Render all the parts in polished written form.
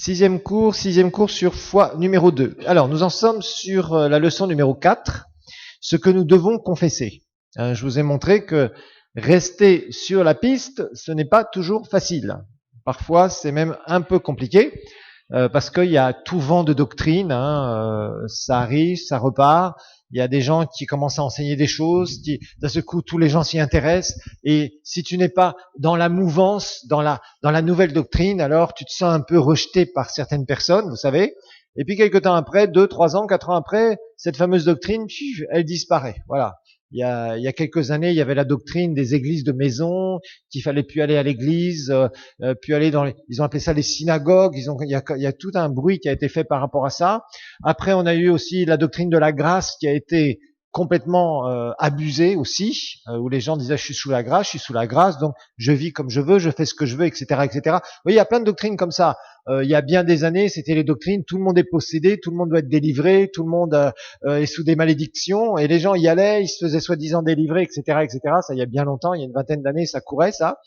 Sixième cours sur foi numéro 2. Alors, nous en sommes sur la leçon numéro 4, ce que nous devons confesser. Je vous ai montré que rester sur la piste, ce n'est pas toujours facile. Parfois, c'est même un peu compliqué, parce qu'il y a tout vent de doctrine, ça arrive, ça repart. Il y a des gens qui commencent à enseigner des choses, qui, d'un seul coup, tous les gens s'y intéressent. Et si tu n'es pas dans la mouvance, dans la nouvelle doctrine, alors tu te sens un peu rejeté par certaines personnes, vous savez. Et puis, quelque temps après, 2, 3 ans, 4 ans après, cette fameuse doctrine, elle disparaît. Voilà. Il y a quelques années, il y avait la doctrine des églises de maison, qu'il fallait plus aller à l'église, puis aller ils ont appelé ça les synagogues. Il y a tout un bruit qui a été fait par rapport à ça. Après, on a eu aussi la doctrine de la grâce qui a été complètement abusée aussi, où les gens disaient je suis sous la grâce, donc je vis comme je veux, je fais ce que je veux, etc., etc. Vous voyez, il y a plein de doctrines comme ça. Il y a bien des années, c'était les doctrines, tout le monde est possédé, tout le monde doit être délivré, tout le monde est sous des malédictions, et les gens y allaient, ils se faisaient soi-disant délivrer, etc., etc. Ça, il y a bien longtemps, il y a une vingtaine d'années, ça courait, ça.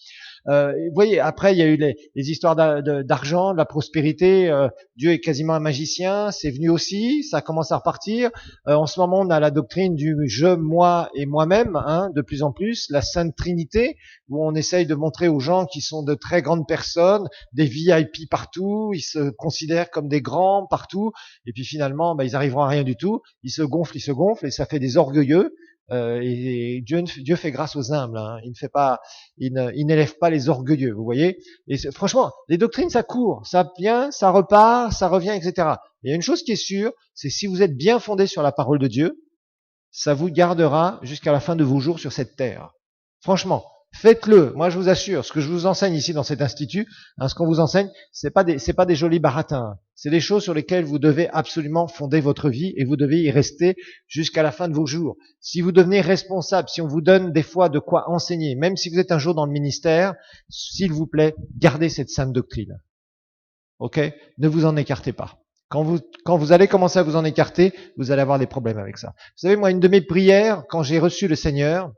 Vous voyez, après, il y a eu les histoires d'argent, de la prospérité. Dieu est quasiment un magicien, c'est venu aussi, ça commence à repartir. En ce moment, on a la doctrine du je, moi et moi-même, de plus en plus, la Sainte Trinité, où on essaye de montrer aux gens qui sont de très grandes personnes, des VIP partout, ils se considèrent comme des grands partout, et puis finalement, ils arriveront à rien du tout, ils se gonflent, et ça fait des orgueilleux. Et Dieu fait grâce aux humbles. Il n'élève pas les orgueilleux. Vous voyez. Et franchement, les doctrines ça court, ça vient, ça repart, ça revient, etc. Il y a une chose qui est sûre, c'est si vous êtes bien fondé sur la parole de Dieu, ça vous gardera jusqu'à la fin de vos jours sur cette terre. Franchement, faites-le. Moi, je vous assure, ce que je vous enseigne ici dans cet institut, ce qu'on vous enseigne, c'est pas des jolis baratins. C'est des choses sur lesquelles vous devez absolument fonder votre vie et vous devez y rester jusqu'à la fin de vos jours. Si vous devenez responsable, si on vous donne des fois de quoi enseigner, même si vous êtes un jour dans le ministère, s'il vous plaît, gardez cette sainte doctrine. Ok? Ne vous en écartez pas. Quand vous allez commencer à vous en écarter, vous allez avoir des problèmes avec ça. Vous savez, moi, une de mes prières, quand j'ai reçu le Seigneur,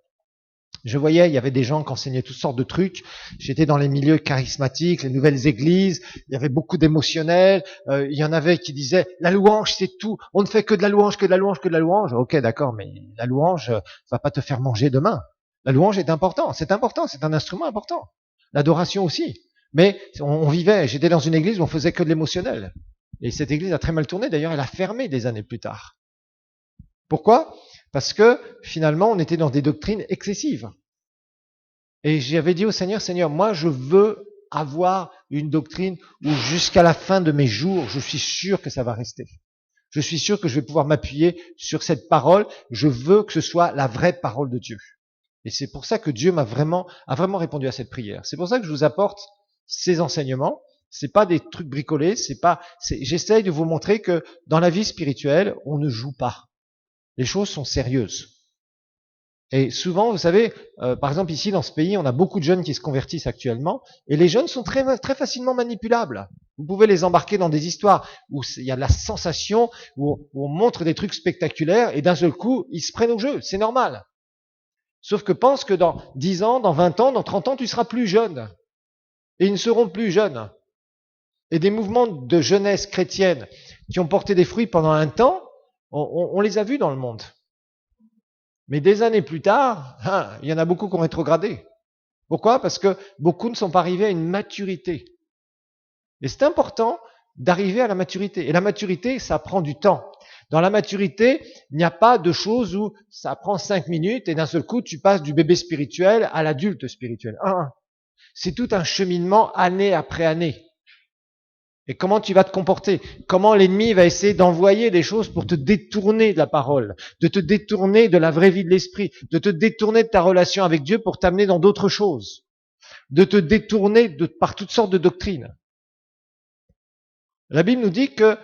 je voyais, il y avait des gens qui enseignaient toutes sortes de trucs. J'étais dans les milieux charismatiques, les nouvelles églises. Il y avait beaucoup d'émotionnels. Il y en avait qui disaient, la louange, c'est tout. On ne fait que de la louange, que de la louange, que de la louange. Ok, d'accord, mais la louange va pas te faire manger demain. La louange est important, c'est un instrument important. L'adoration aussi. Mais on vivait, j'étais dans une église où on faisait que de l'émotionnel. Et cette église a très mal tourné. D'ailleurs, elle a fermé des années plus tard. Pourquoi ? Parce que finalement, on était dans des doctrines excessives. Et j'avais dit au Seigneur, Seigneur, moi je veux avoir une doctrine où jusqu'à la fin de mes jours, je suis sûr que ça va rester. Je suis sûr que je vais pouvoir m'appuyer sur cette parole. Je veux que ce soit la vraie parole de Dieu. Et c'est pour ça que Dieu a vraiment répondu à cette prière. C'est pour ça que je vous apporte ces enseignements. C'est pas des trucs bricolés, j'essaye de vous montrer que dans la vie spirituelle, on ne joue pas. Les choses sont sérieuses. Et souvent, vous savez, par exemple ici dans ce pays, on a beaucoup de jeunes qui se convertissent actuellement, et les jeunes sont très, très facilement manipulables. Vous pouvez les embarquer dans des histoires où il y a de la sensation, où on montre des trucs spectaculaires, et d'un seul coup, ils se prennent au jeu. C'est normal. Sauf que pense que dans 10 ans, dans 20 ans, dans 30 ans, tu seras plus jeune. Et ils ne seront plus jeunes. Et des mouvements de jeunesse chrétienne qui ont porté des fruits pendant un temps, on les a vus dans le monde. Mais des années plus tard, il y en a beaucoup qui ont rétrogradé. Pourquoi ? Parce que beaucoup ne sont pas arrivés à une maturité. Et c'est important d'arriver à la maturité. Et la maturité, ça prend du temps. Dans la maturité, il n'y a pas de choses où ça prend 5 minutes et d'un seul coup, tu passes du bébé spirituel à l'adulte spirituel. C'est tout un cheminement année après année. Et comment tu vas te comporter? Comment l'ennemi va essayer d'envoyer des choses pour te détourner de la parole, de te détourner de la vraie vie de l'esprit, de te détourner de ta relation avec Dieu pour t'amener dans d'autres choses, de te détourner par toutes sortes de doctrines. La Bible nous dit que,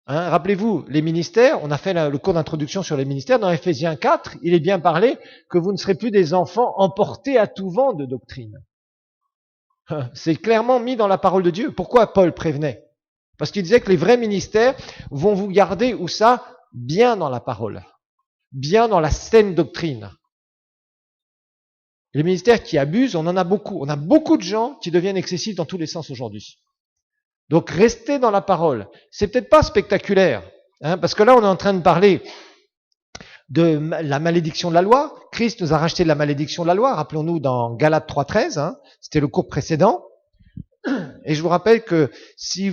rappelez-vous, les ministères, on a fait le cours d'introduction sur les ministères, dans Ephésiens 4, il est bien parlé que vous ne serez plus des enfants emportés à tout vent de doctrine. C'est clairement mis dans la parole de Dieu. Pourquoi Paul prévenait ? Parce qu'il disait que les vrais ministères vont vous garder, où ça ? Bien dans la parole. Bien dans la saine doctrine. Les ministères qui abusent, on en a beaucoup. On a beaucoup de gens qui deviennent excessifs dans tous les sens aujourd'hui. Donc restez dans la parole. C'est peut-être pas spectaculaire, hein, parce que là on est en train de parler de la malédiction de la loi. Christ nous a racheté de la malédiction de la loi. Rappelons-nous dans Galates 3.13, hein, c'était le cours précédent. Et je vous rappelle que si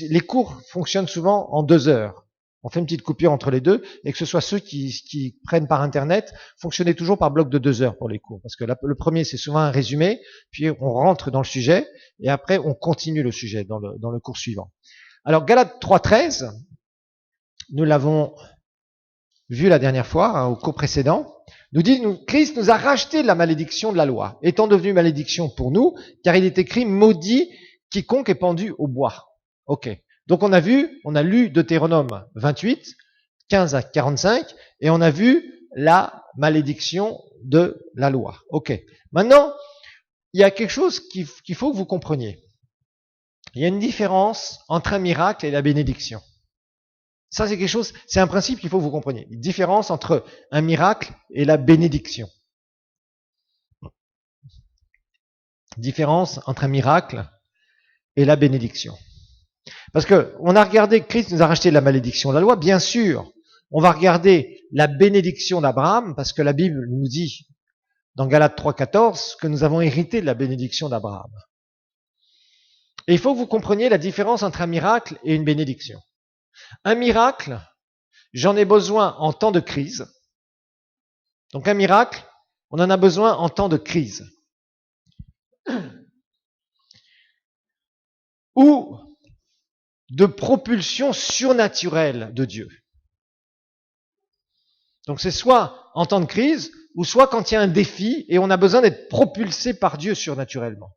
les cours fonctionnent souvent en 2 heures. On fait une petite coupure entre les deux, et que ce soit ceux qui prennent par Internet, fonctionnez toujours par bloc de 2 heures pour les cours. Parce que le premier, c'est souvent un résumé, puis on rentre dans le sujet, et après, on continue le sujet dans le cours suivant. Alors, Galates 3.13, nous l'avons vu la dernière fois, hein, au cours précédent, nous dit, Christ nous a racheté de la malédiction de la loi, étant devenu malédiction pour nous, car il est écrit, maudit quiconque est pendu au bois. Ok. Donc on a lu Deutéronome 28, 15 à 45, et on a vu la malédiction de la loi. Ok. Maintenant, il y a quelque chose qu'il faut que vous compreniez. Il y a une différence entre un miracle et la bénédiction. Ça, c'est quelque chose, c'est un principe qu'il faut que vous compreniez. Une différence entre un miracle et la bénédiction. Différence entre un miracle et la bénédiction. Parce que on a regardé, Christ nous a racheté de la malédiction de la loi, bien sûr. On va regarder la bénédiction d'Abraham, parce que la Bible nous dit, dans Galates 3.14, que nous avons hérité de la bénédiction d'Abraham. Et il faut que vous compreniez la différence entre un miracle et une bénédiction. Un miracle, j'en ai besoin en temps de crise. Donc un miracle, on en a besoin en temps de crise. Ou de propulsion surnaturelle de Dieu. Donc c'est soit en temps de crise, ou soit quand il y a un défi et on a besoin d'être propulsé par Dieu surnaturellement.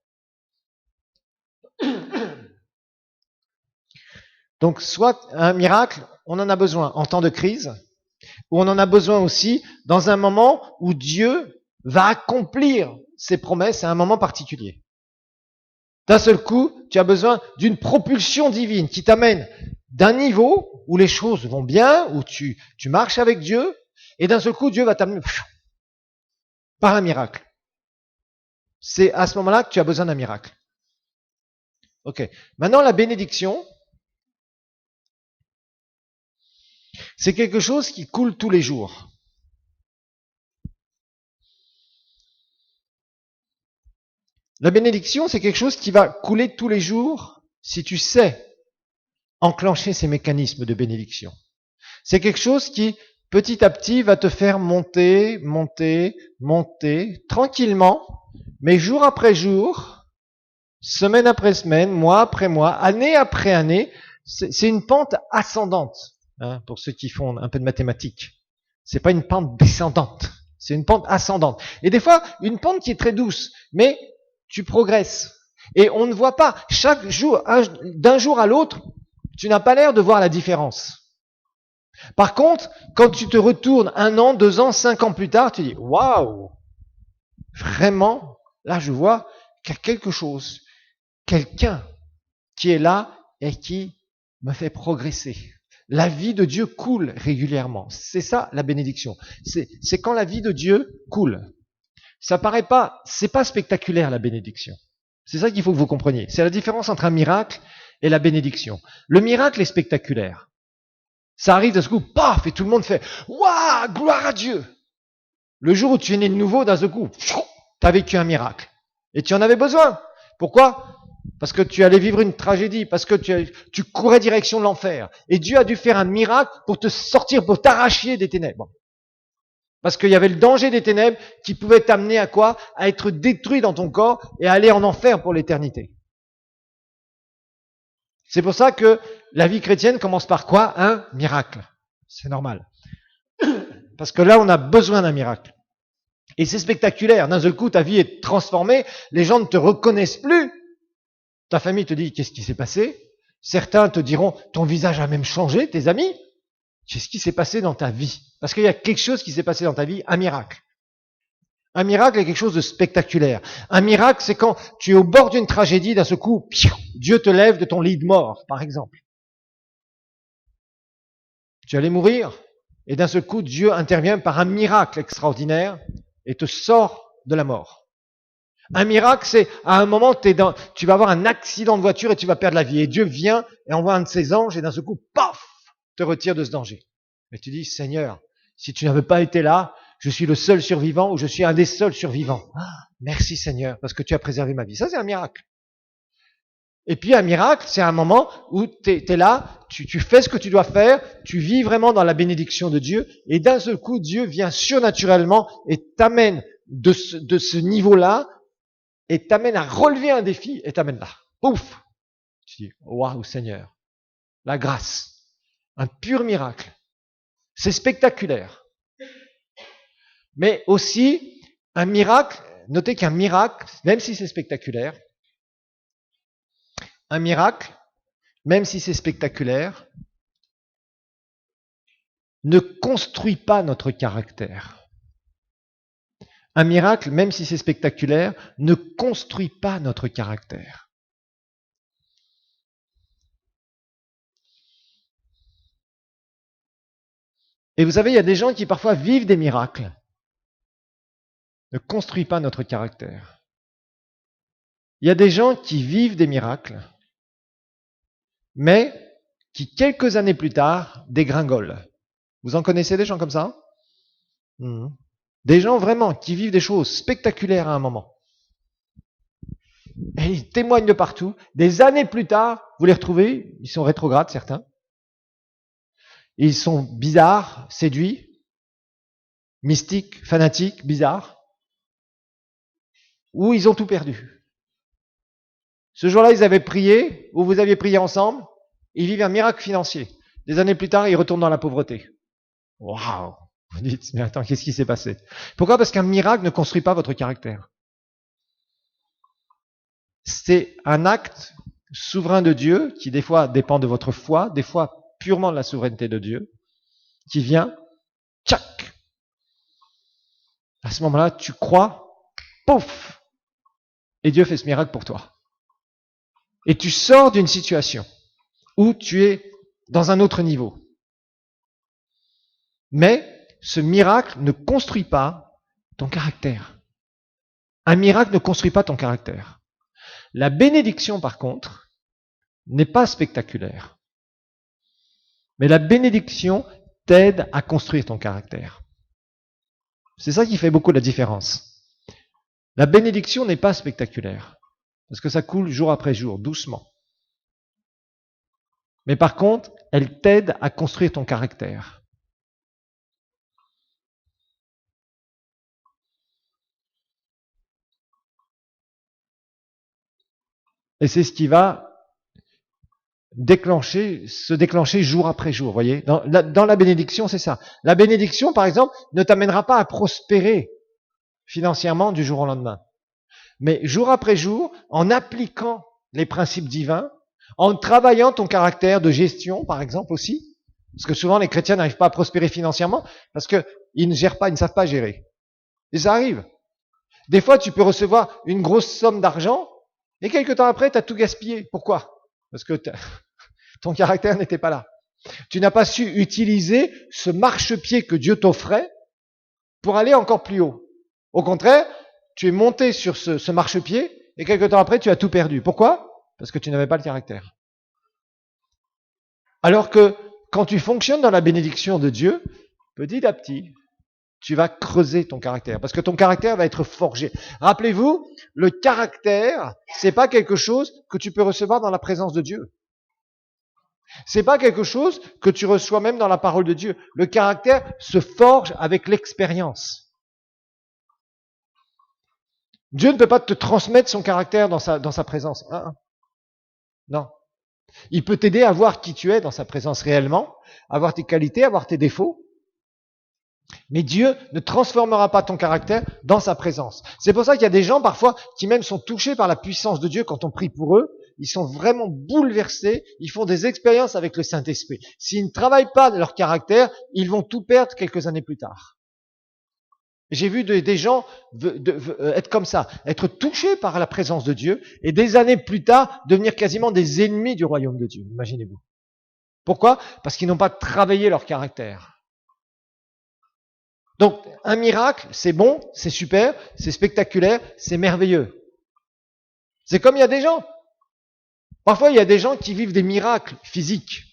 Donc soit un miracle, on en a besoin en temps de crise, ou on en a besoin aussi dans un moment où Dieu va accomplir ses promesses à un moment particulier. D'un seul coup, tu as besoin d'une propulsion divine qui t'amène d'un niveau où les choses vont bien, où tu marches avec Dieu, et d'un seul coup, Dieu va t'amener par un miracle. C'est à ce moment-là que tu as besoin d'un miracle. Ok. Maintenant, la bénédiction, c'est quelque chose qui coule tous les jours. La bénédiction, c'est quelque chose qui va couler tous les jours si tu sais enclencher ces mécanismes de bénédiction. C'est quelque chose qui, petit à petit, va te faire monter, tranquillement, mais jour après jour, semaine après semaine, mois après mois, année après année. C'est une pente ascendante, hein, pour ceux qui font un peu de mathématiques. C'est pas une pente descendante, c'est une pente ascendante. Et des fois, une pente qui est très douce, mais tu progresses. Et on ne voit pas, chaque jour, d'un jour à l'autre, tu n'as pas l'air de voir la différence. Par contre, quand tu te retournes 1 an, 2 ans, 5 ans plus tard, tu dis, waouh, vraiment, là je vois qu'il y a quelque chose, quelqu'un qui est là et qui me fait progresser. La vie de Dieu coule régulièrement. C'est ça la bénédiction. C'est quand la vie de Dieu coule. Ça paraît pas, c'est pas spectaculaire la bénédiction. C'est ça qu'il faut que vous compreniez. C'est la différence entre un miracle et la bénédiction. Le miracle est spectaculaire. Ça arrive d'un seul coup, paf, et tout le monde fait waouh, gloire à Dieu. Le jour où tu es né de nouveau, d'un seul coup, tu as vécu un miracle. Et tu en avais besoin. Pourquoi ? Parce que tu allais vivre une tragédie, parce que tu courais direction de l'enfer. Et Dieu a dû faire un miracle pour te sortir, pour t'arracher des ténèbres. Parce qu'il y avait le danger des ténèbres qui pouvait t'amener à quoi ? À être détruit dans ton corps et à aller en enfer pour l'éternité. C'est pour ça que la vie chrétienne commence par quoi ? Un miracle. C'est normal. Parce que là, on a besoin d'un miracle. Et c'est spectaculaire. D'un seul coup, ta vie est transformée. Les gens ne te reconnaissent plus. Ta famille te dit, qu'est-ce qui s'est passé ? Certains te diront, ton visage a même changé, tes amis. Qu'est-ce qui s'est passé dans ta vie ? Parce qu'il y a quelque chose qui s'est passé dans ta vie, un miracle. Un miracle est quelque chose de spectaculaire. Un miracle, c'est quand tu es au bord d'une tragédie, d'un seul coup, Dieu te lève de ton lit de mort, par exemple. Tu allais mourir, et d'un seul coup, Dieu intervient par un miracle extraordinaire et te sort de la mort. Un miracle, c'est à un moment, tu vas avoir un accident de voiture et tu vas perdre la vie. Et Dieu vient et envoie un de ses anges et d'un seul coup, paf, te retire de ce danger. Mais tu dis, Seigneur, si tu n'avais pas été là, je suis le seul survivant ou je suis un des seuls survivants. Ah, merci Seigneur, parce que tu as préservé ma vie. Ça, c'est un miracle. Et puis un miracle, c'est un moment où tu es là, tu fais ce que tu dois faire, tu vis vraiment dans la bénédiction de Dieu, et d'un seul coup, Dieu vient surnaturellement et t'amène de ce niveau-là, et t'amène à relever un défi, et t'amène là. Ouf! Tu dis, waouh Seigneur, la grâce, un pur miracle. C'est spectaculaire. Mais aussi, un miracle, notez qu'un miracle, même si c'est spectaculaire, un miracle, même si c'est spectaculaire, ne construit pas notre caractère. Un miracle, même si c'est spectaculaire, ne construit pas notre caractère. Et vous savez, il y a des gens qui parfois vivent des miracles, ne construisent pas notre caractère. Il y a des gens qui vivent des miracles, mais qui, quelques années plus tard, dégringolent. Vous en connaissez des gens comme ça? Des gens vraiment qui vivent des choses spectaculaires à un moment. Et ils témoignent de partout. Des années plus tard, vous les retrouvez, ils sont rétrogrades certains. Ils sont bizarres, séduits, mystiques, fanatiques, bizarres. Ou ils ont tout perdu. Ce jour-là, ils avaient prié, ou vous aviez prié ensemble, ils vivent un miracle financier. Des années plus tard, ils retournent dans la pauvreté. Waouh! Vous dites, mais attends, qu'est-ce qui s'est passé? Pourquoi? Parce qu'un miracle ne construit pas votre caractère. C'est un acte souverain de Dieu, qui des fois dépend de votre foi, des fois purement de la souveraineté de Dieu, qui vient, tchac! À ce moment-là, tu crois, pouf! Et Dieu fait ce miracle pour toi. Et tu sors d'une situation où tu es dans un autre niveau. Mais ce miracle ne construit pas ton caractère. Un miracle ne construit pas ton caractère. La bénédiction, par contre, n'est pas spectaculaire. Mais la bénédiction t'aide à construire ton caractère. C'est ça qui fait beaucoup la différence. La bénédiction n'est pas spectaculaire, parce que ça coule jour après jour, doucement. Mais par contre, elle t'aide à construire ton caractère. Et c'est ce qui va se déclencher jour après jour, voyez. Dans la bénédiction, c'est ça. La bénédiction, par exemple, ne t'amènera pas à prospérer financièrement du jour au lendemain. Mais jour après jour, en appliquant les principes divins, en travaillant ton caractère de gestion, par exemple aussi, parce que souvent les chrétiens n'arrivent pas à prospérer financièrement parce qu'ils ne gèrent pas, ils ne savent pas gérer. Et ça arrive. Des fois, tu peux recevoir une grosse somme d'argent et quelques temps après, tu as tout gaspillé. Pourquoi? Parce que ton caractère n'était pas là. Tu n'as pas su utiliser ce marchepied que Dieu t'offrait pour aller encore plus haut. Au contraire, tu es monté sur ce marchepied et quelques temps après, tu as tout perdu. Pourquoi? Parce que tu n'avais pas le caractère. Alors que quand tu fonctionnes dans la bénédiction de Dieu, petit à petit, tu vas creuser ton caractère, parce que ton caractère va être forgé. Rappelez-vous, le caractère, c'est pas quelque chose que tu peux recevoir dans la présence de Dieu. C'est pas quelque chose que tu reçois même dans la parole de Dieu. Le caractère se forge avec l'expérience. Dieu ne peut pas te transmettre son caractère dans sa présence. Non. Il peut t'aider à voir qui tu es dans sa présence réellement, à voir tes qualités, à voir tes défauts. Mais Dieu ne transformera pas ton caractère dans sa présence. C'est pour ça qu'il y a des gens parfois qui même sont touchés par la puissance de Dieu quand on prie pour eux. Ils sont vraiment bouleversés, ils font des expériences avec le Saint-Esprit. S'ils ne travaillent pas leur caractère, ils vont tout perdre quelques années plus tard. J'ai vu des gens être comme ça, être touchés par la présence de Dieu, et des années plus tard, devenir quasiment des ennemis du royaume de Dieu. Imaginez-vous. Pourquoi? Parce qu'ils n'ont pas travaillé leur caractère. Donc, un miracle, c'est bon, c'est super, c'est spectaculaire, c'est merveilleux. C'est comme il y a des gens. Parfois, il y a des gens qui vivent des miracles physiques,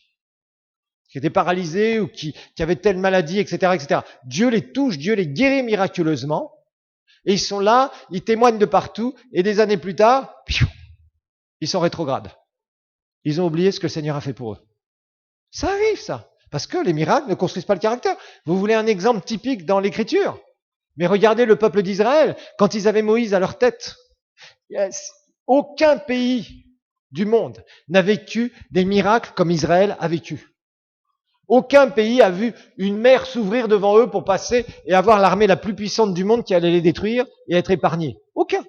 qui étaient paralysés ou qui avaient telle maladie, etc., etc. Dieu les touche, Dieu les guérit miraculeusement, et ils sont là, ils témoignent de partout, et des années plus tard, ils sont rétrogrades. Ils ont oublié ce que le Seigneur a fait pour eux. Ça arrive, ça. Parce que les miracles ne construisent pas le caractère. Vous voulez un exemple typique dans l'Écriture? Mais regardez le peuple d'Israël, quand ils avaient Moïse à leur tête. Aucun pays du monde n'a vécu des miracles comme Israël a vécu. Aucun pays a vu une mer s'ouvrir devant eux pour passer et avoir l'armée la plus puissante du monde qui allait les détruire et être épargnée. Aucun.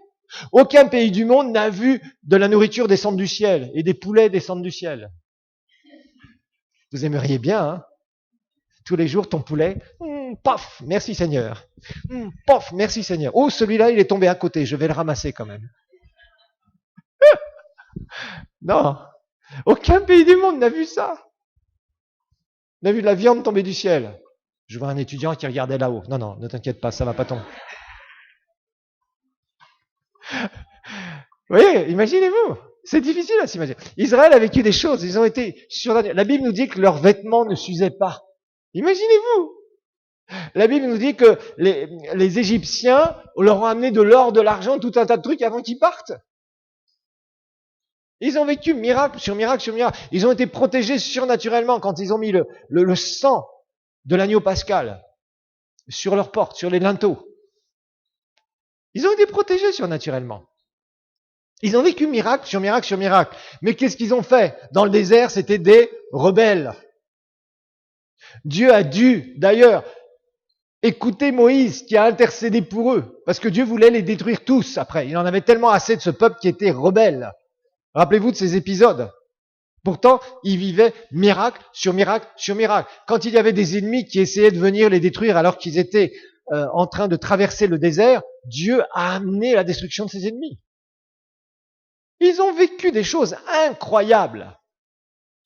Aucun pays du monde n'a vu de la nourriture descendre du ciel et des poulets descendre du ciel. Vous aimeriez bien, hein? Tous les jours, ton poulet, paf, merci Seigneur. Paf, merci Seigneur. Oh, celui-là, il est tombé à côté, je vais le ramasser quand même. Non, aucun pays du monde n'a vu ça. N'a vu de la viande tomber du ciel. Je vois un étudiant qui regardait là-haut. Non, non, ne t'inquiète pas, ça va pas tomber. Vous voyez, imaginez-vous. C'est difficile à s'imaginer. Israël a vécu des choses, ils ont été surnaturels. La Bible nous dit que leurs vêtements ne s'usaient pas. Imaginez-vous. La Bible nous dit que les Égyptiens leur ont amené de l'or, de l'argent, tout un tas de trucs avant qu'ils partent. Ils ont vécu miracle sur miracle sur miracle. Ils ont été protégés surnaturellement quand ils ont mis le sang de l'agneau pascal sur leurs portes, sur les linteaux. Ils ont été protégés surnaturellement. Ils ont vécu miracle sur miracle sur miracle. Mais qu'est-ce qu'ils ont fait? Dans le désert, c'était des rebelles. Dieu a dû, d'ailleurs, écouter Moïse qui a intercédé pour eux. Parce que Dieu voulait les détruire tous après. Il en avait tellement assez de ce peuple qui était rebelle. Rappelez-vous de ces épisodes. Pourtant, ils vivaient miracle sur miracle sur miracle. Quand il y avait des ennemis qui essayaient de venir les détruire alors qu'ils étaient en train de traverser le désert, Dieu a amené la destruction de ses ennemis. Ils ont vécu des choses incroyables.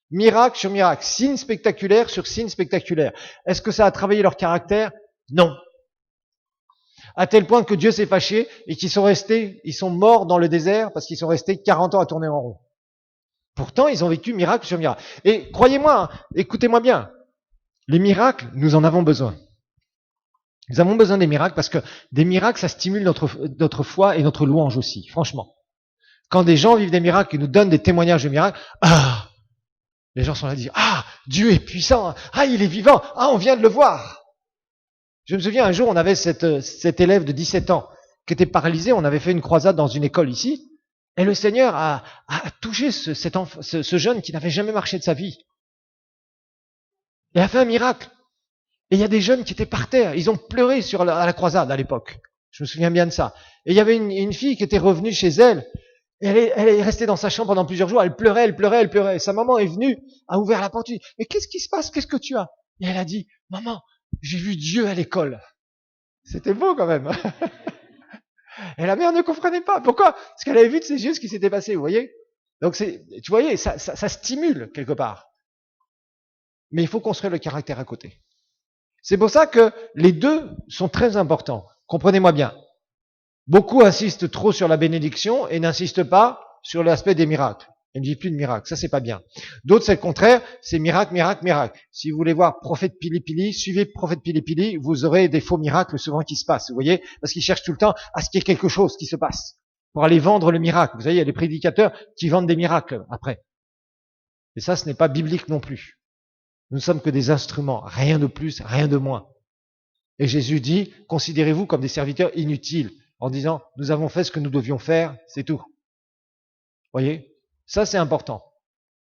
Miracle sur miracle, signe spectaculaire sur signe spectaculaire. Est-ce que ça a travaillé leur caractère? Non. À tel point que Dieu s'est fâché et qu'ils sont morts dans le désert parce qu'ils sont restés 40 ans à tourner en rond. Pourtant, ils ont vécu miracle sur miracle. Et croyez-moi, écoutez-moi bien, les miracles, nous en avons besoin. Nous avons besoin des miracles parce que des miracles, ça stimule notre foi et notre louange aussi, franchement. Quand des gens vivent des miracles et nous donnent des témoignages de miracles, les gens sont là à dire, Dieu est puissant, il est vivant, on vient de le voir. Je me souviens, un jour, on avait cet élève de 17 ans qui était paralysé, on avait fait une croisade dans une école ici, et le Seigneur a touché ce jeune qui n'avait jamais marché de sa vie. Il a fait un miracle. Et il y a des jeunes qui étaient par terre, ils ont pleuré à la croisade à l'époque. Je me souviens bien de ça. Et il y avait une fille qui était revenue chez elle, et elle est restée dans sa chambre pendant plusieurs jours, elle pleurait, elle pleurait, elle pleurait. Et sa maman est venue, a ouvert la porte, mais qu'est-ce qui se passe? Qu'est-ce que tu as? Et elle a dit, maman, j'ai vu Dieu à l'école. C'était beau quand même. Et la mère ne comprenait pas. Pourquoi? Parce qu'elle avait vu de ses yeux ce qui s'était passé, vous voyez? Donc tu voyez, ça stimule quelque part. Mais il faut construire le caractère à côté. C'est pour ça que les deux sont très importants. Comprenez-moi bien. Beaucoup insistent trop sur la bénédiction et n'insistent pas sur l'aspect des miracles. Il ne dit plus de miracles, ça c'est pas bien. D'autres c'est le contraire, c'est miracle, miracle, miracle. Si vous voulez voir prophète Pili Pili, suivez prophète Pili Pili, vous aurez des faux miracles souvent qui se passent, vous voyez, parce qu'ils cherchent tout le temps à ce qu'il y ait quelque chose qui se passe, pour aller vendre le miracle. Vous voyez, il y a des prédicateurs qui vendent des miracles après. Et ça, ce n'est pas biblique non plus. Nous ne sommes que des instruments, rien de plus, rien de moins. Et Jésus dit, considérez-vous comme des serviteurs inutiles, en disant, nous avons fait ce que nous devions faire, c'est tout. Voyez? Ça, c'est important.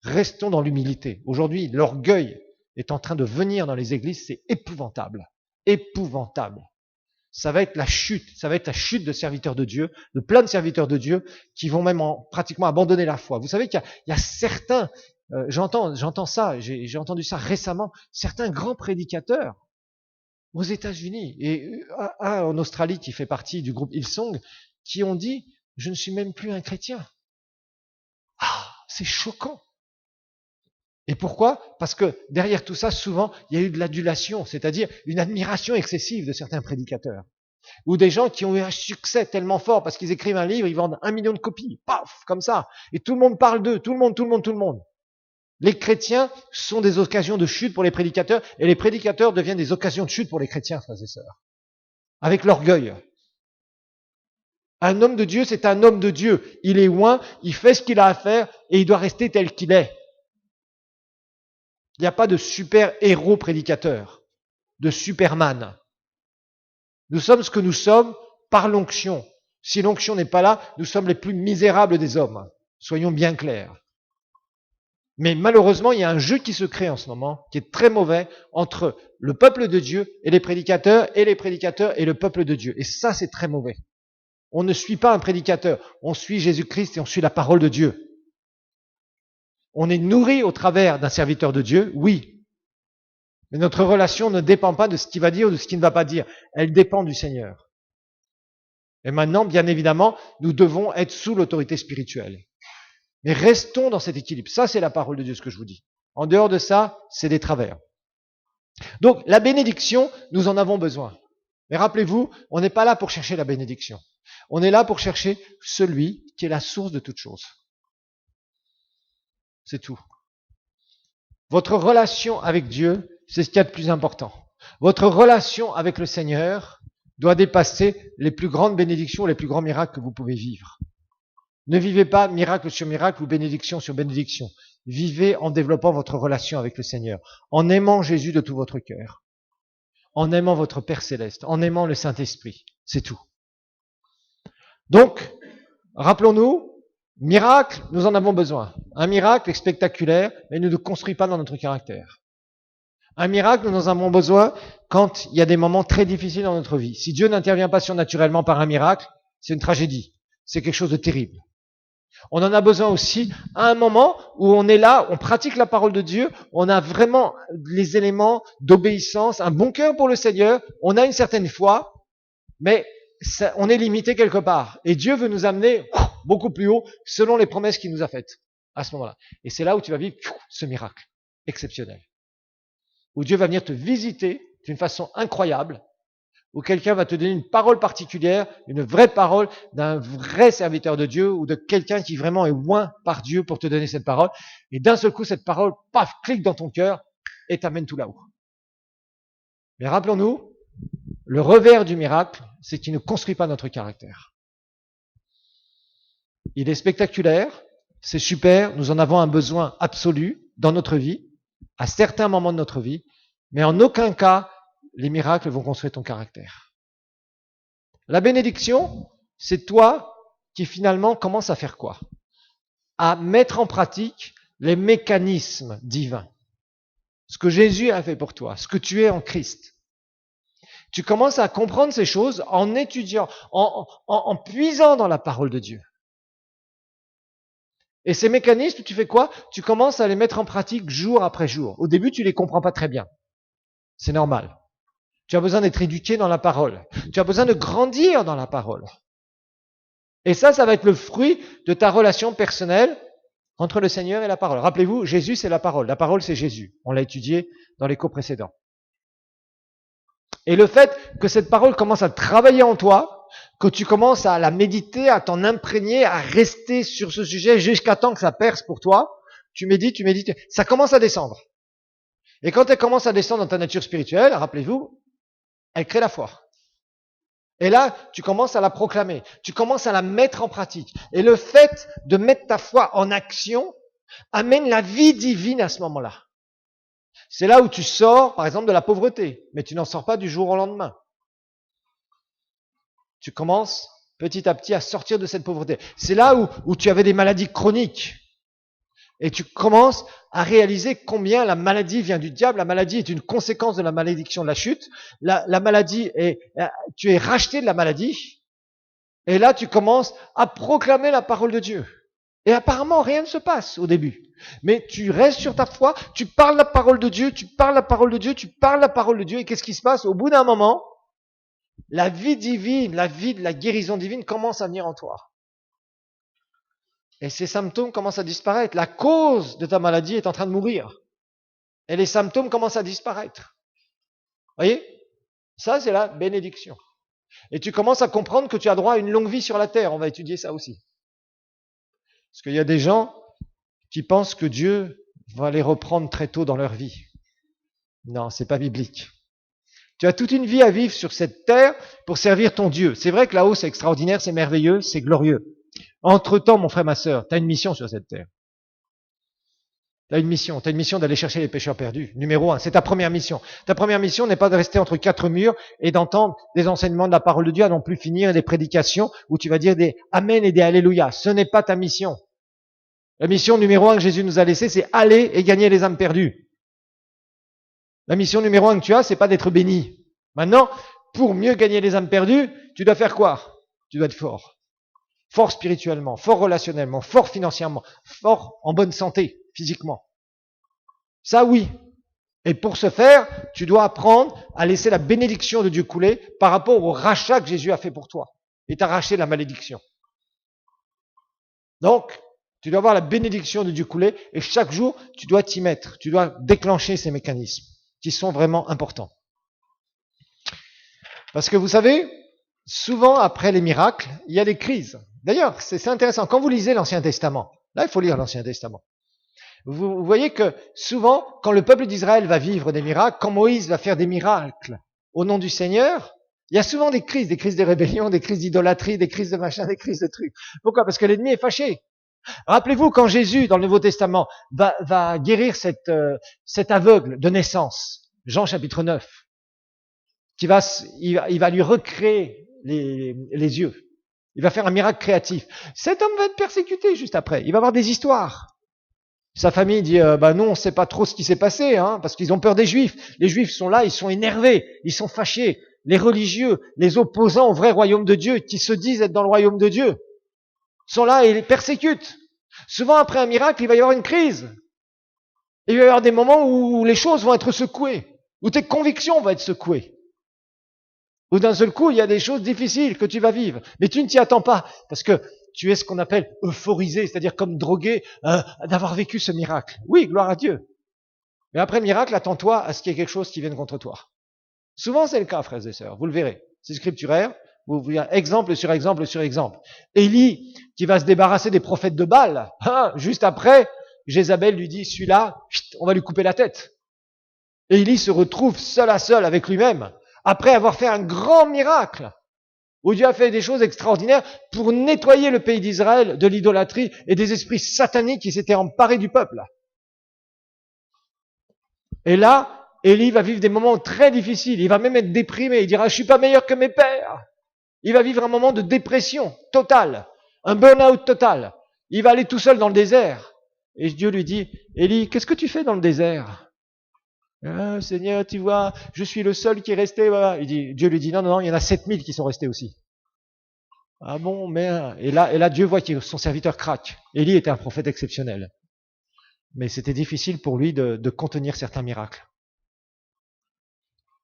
Restons dans l'humilité. Aujourd'hui, l'orgueil est en train de venir dans les églises, c'est épouvantable. Épouvantable. Ça va être la chute de serviteurs de Dieu, de plein de serviteurs de Dieu qui vont même pratiquement abandonner la foi. Vous savez qu'il y a certains, j'entends ça, j'ai entendu ça récemment, certains grands prédicateurs aux États-Unis et un en Australie qui fait partie du groupe Hillsong, qui ont dit, je ne suis même plus un chrétien. C'est choquant. Et pourquoi? Parce que derrière tout ça, souvent, il y a eu de l'adulation, c'est-à-dire une admiration excessive de certains prédicateurs. Ou des gens qui ont eu un succès tellement fort parce qu'ils écrivent un livre, ils vendent 1 million de copies, paf, comme ça. Et tout le monde parle d'eux, tout le monde. Les chrétiens sont des occasions de chute pour les prédicateurs, et les prédicateurs deviennent des occasions de chute pour les chrétiens, frères et sœurs. Avec l'orgueil. Un homme de Dieu, c'est un homme de Dieu. Il est loin, il fait ce qu'il a à faire, et il doit rester tel qu'il est. Il n'y a pas de super-héros prédicateur, de Superman. Nous sommes ce que nous sommes par l'onction. Si l'onction n'est pas là, nous sommes les plus misérables des hommes. Soyons bien clairs. Mais malheureusement, il y a un jeu qui se crée en ce moment, qui est très mauvais, entre le peuple de Dieu et les prédicateurs et le peuple de Dieu. Et ça, c'est très mauvais. On ne suit pas un prédicateur, on suit Jésus-Christ et on suit la parole de Dieu. On est nourri au travers d'un serviteur de Dieu, oui. Mais notre relation ne dépend pas de ce qu'il va dire ou de ce qu'il ne va pas dire. Elle dépend du Seigneur. Et maintenant, bien évidemment, nous devons être sous l'autorité spirituelle. Mais restons dans cet équilibre. Ça, c'est la parole de Dieu, ce que je vous dis. En dehors de ça, c'est des travers. Donc, la bénédiction, nous en avons besoin. Mais rappelez-vous, on n'est pas là pour chercher la bénédiction. On est là pour chercher celui qui est la source de toute chose. C'est tout. Votre relation avec Dieu, c'est ce qu'il y a de plus important. Votre relation avec le Seigneur doit dépasser les plus grandes bénédictions, les plus grands miracles que vous pouvez vivre. Ne vivez pas miracle sur miracle ou bénédiction sur bénédiction. Vivez en développant votre relation avec le Seigneur, en aimant Jésus de tout votre cœur, en aimant votre Père Céleste, en aimant le Saint-Esprit. C'est tout. Donc, rappelons-nous, miracle, nous en avons besoin. Un miracle est spectaculaire, mais il ne nous construit pas dans notre caractère. Un miracle, nous en avons besoin quand il y a des moments très difficiles dans notre vie. Si Dieu n'intervient pas surnaturellement par un miracle, c'est une tragédie. C'est quelque chose de terrible. On en a besoin aussi à un moment où on est là, on pratique la parole de Dieu, on a vraiment les éléments d'obéissance, un bon cœur pour le Seigneur, on a une certaine foi, mais on est limité quelque part. Et Dieu veut nous amener beaucoup plus haut selon les promesses qu'il nous a faites à ce moment-là. Et c'est là où tu vas vivre ce miracle exceptionnel. Où Dieu va venir te visiter d'une façon incroyable, où quelqu'un va te donner une parole particulière, une vraie parole d'un vrai serviteur de Dieu ou de quelqu'un qui vraiment est oint par Dieu pour te donner cette parole. Et d'un seul coup, cette parole, paf, clique dans ton cœur et t'amène tout là-haut. Mais rappelons-nous, le revers du miracle, c'est qu'il ne construit pas notre caractère. Il est spectaculaire, c'est super, nous en avons un besoin absolu dans notre vie, à certains moments de notre vie, mais en aucun cas, les miracles vont construire ton caractère. La bénédiction, c'est toi qui finalement commence à faire quoi? À mettre en pratique les mécanismes divins. Ce que Jésus a fait pour toi, ce que tu es en Christ. Tu commences à comprendre ces choses en étudiant, en puisant dans la parole de Dieu. Et ces mécanismes, tu fais quoi? Tu commences à les mettre en pratique jour après jour. Au début, tu les comprends pas très bien. C'est normal. Tu as besoin d'être éduqué dans la parole. Tu as besoin de grandir dans la parole. Et ça va être le fruit de ta relation personnelle entre le Seigneur et la parole. Rappelez-vous, Jésus, c'est la parole. La parole, c'est Jésus. On l'a étudié dans les cours précédents. Et le fait que cette parole commence à travailler en toi, que tu commences à la méditer, à t'en imprégner, à rester sur ce sujet jusqu'à temps que ça perce pour toi, tu médites, ça commence à descendre. Et quand elle commence à descendre dans ta nature spirituelle, rappelez-vous, elle crée la foi. Et là, tu commences à la proclamer, tu commences à la mettre en pratique. Et le fait de mettre ta foi en action amène la vie divine à ce moment-là. C'est là où tu sors, par exemple, de la pauvreté, mais tu n'en sors pas du jour au lendemain. Tu commences petit à petit à sortir de cette pauvreté. C'est là où tu avais des maladies chroniques. Et tu commences à réaliser combien la maladie vient du diable. La maladie est une conséquence de la malédiction de la chute. La maladie tu es racheté de la maladie. Et là, tu commences à proclamer la parole de Dieu. Et apparemment, rien ne se passe au début. Mais tu restes sur ta foi, tu parles la parole de Dieu, tu parles la parole de Dieu, tu parles la parole de Dieu. Et qu'est-ce qui se passe? Au bout d'un moment, la vie divine, la vie de la guérison divine commence à venir en toi. Et ces symptômes commencent à disparaître. La cause de ta maladie est en train de mourir. Et les symptômes commencent à disparaître. Voyez? Ça, c'est la bénédiction. Et tu commences à comprendre que tu as droit à une longue vie sur la terre. On va étudier ça aussi. Parce qu'il y a des gens qui pensent que Dieu va les reprendre très tôt dans leur vie. Non, c'est pas biblique. Tu as toute une vie à vivre sur cette terre pour servir ton Dieu. C'est vrai que là-haut, c'est extraordinaire, c'est merveilleux, c'est glorieux. Entre-temps, mon frère, ma sœur, tu as une mission sur cette terre. Tu as une mission d'aller chercher les pécheurs perdus. Numéro 1, c'est ta première mission. Ta première mission n'est pas de rester entre quatre murs et d'entendre des enseignements de la parole de Dieu à non plus finir des prédications où tu vas dire des Amen et des Alléluia. Ce n'est pas ta mission. La mission numéro 1 que Jésus nous a laissée, c'est aller et gagner les âmes perdues. La mission numéro 1 que tu as, c'est pas d'être béni. Maintenant, pour mieux gagner les âmes perdues, tu dois faire quoi? Tu dois être fort. Fort spirituellement, fort relationnellement, fort financièrement, fort en bonne santé, physiquement. Ça, oui. Et pour ce faire, tu dois apprendre à laisser la bénédiction de Dieu couler par rapport au rachat que Jésus a fait pour toi. Il t'a racheté la malédiction. Donc, tu dois avoir la bénédiction de Dieu couler et chaque jour, tu dois t'y mettre. Tu dois déclencher ces mécanismes qui sont vraiment importants. Parce que vous savez, souvent après les miracles, il y a des crises. D'ailleurs, c'est intéressant. Quand vous lisez l'Ancien Testament, là, il faut lire l'Ancien Testament. Vous voyez que souvent, quand le peuple d'Israël va vivre des miracles, quand Moïse va faire des miracles au nom du Seigneur, il y a souvent des crises de rébellion, des crises d'idolâtrie, des crises de machin, des crises de trucs. Pourquoi? Parce que l'ennemi est fâché. Rappelez-vous quand Jésus, dans le Nouveau Testament, va guérir cet aveugle de naissance, Jean chapitre 9, il va lui recréer les yeux. Il va faire un miracle créatif. Cet homme va être persécuté juste après. Il va avoir des histoires. Sa famille dit, nous, on ne sait pas trop ce qui s'est passé, parce qu'ils ont peur des Juifs. Les Juifs sont là, ils sont énervés, ils sont fâchés. Les religieux, les opposants au vrai royaume de Dieu, qui se disent être dans le royaume de Dieu, sont là et les persécutent. Souvent, après un miracle, il va y avoir une crise. Il va y avoir des moments où les choses vont être secouées, où tes convictions vont être secouées. Où d'un seul coup, il y a des choses difficiles que tu vas vivre. Mais tu ne t'y attends pas, parce que tu es ce qu'on appelle euphorisé, c'est-à-dire comme drogué d'avoir vécu ce miracle. Oui, gloire à Dieu. Mais après le miracle, attends-toi à ce qu'il y ait quelque chose qui vienne contre toi. Souvent, c'est le cas, frères et sœurs. Vous le verrez. C'est scripturaire. Vous voyez exemple sur exemple sur exemple. Élie, qui va se débarrasser des prophètes de Baal, juste après, Jézabel lui dit, celui-là, on va lui couper la tête. Et Élie se retrouve seul à seul avec lui-même, après avoir fait un grand miracle, où Dieu a fait des choses extraordinaires pour nettoyer le pays d'Israël de l'idolâtrie et des esprits sataniques qui s'étaient emparés du peuple. Et là, Élie va vivre des moments très difficiles. Il va même être déprimé. Il dira, je suis pas meilleur que mes pères. Il va vivre un moment de dépression totale, un burn-out total. Il va aller tout seul dans le désert. Et Dieu lui dit, Élie, qu'est-ce que tu fais dans le désert? Seigneur, tu vois, je suis le seul qui est resté. Voilà. Dieu lui dit, non, il y en a 7000 qui sont restés aussi. Ah bon, merde. Et là, Dieu voit que son serviteur craque. Élie était un prophète exceptionnel. Mais c'était difficile pour lui de contenir certains miracles.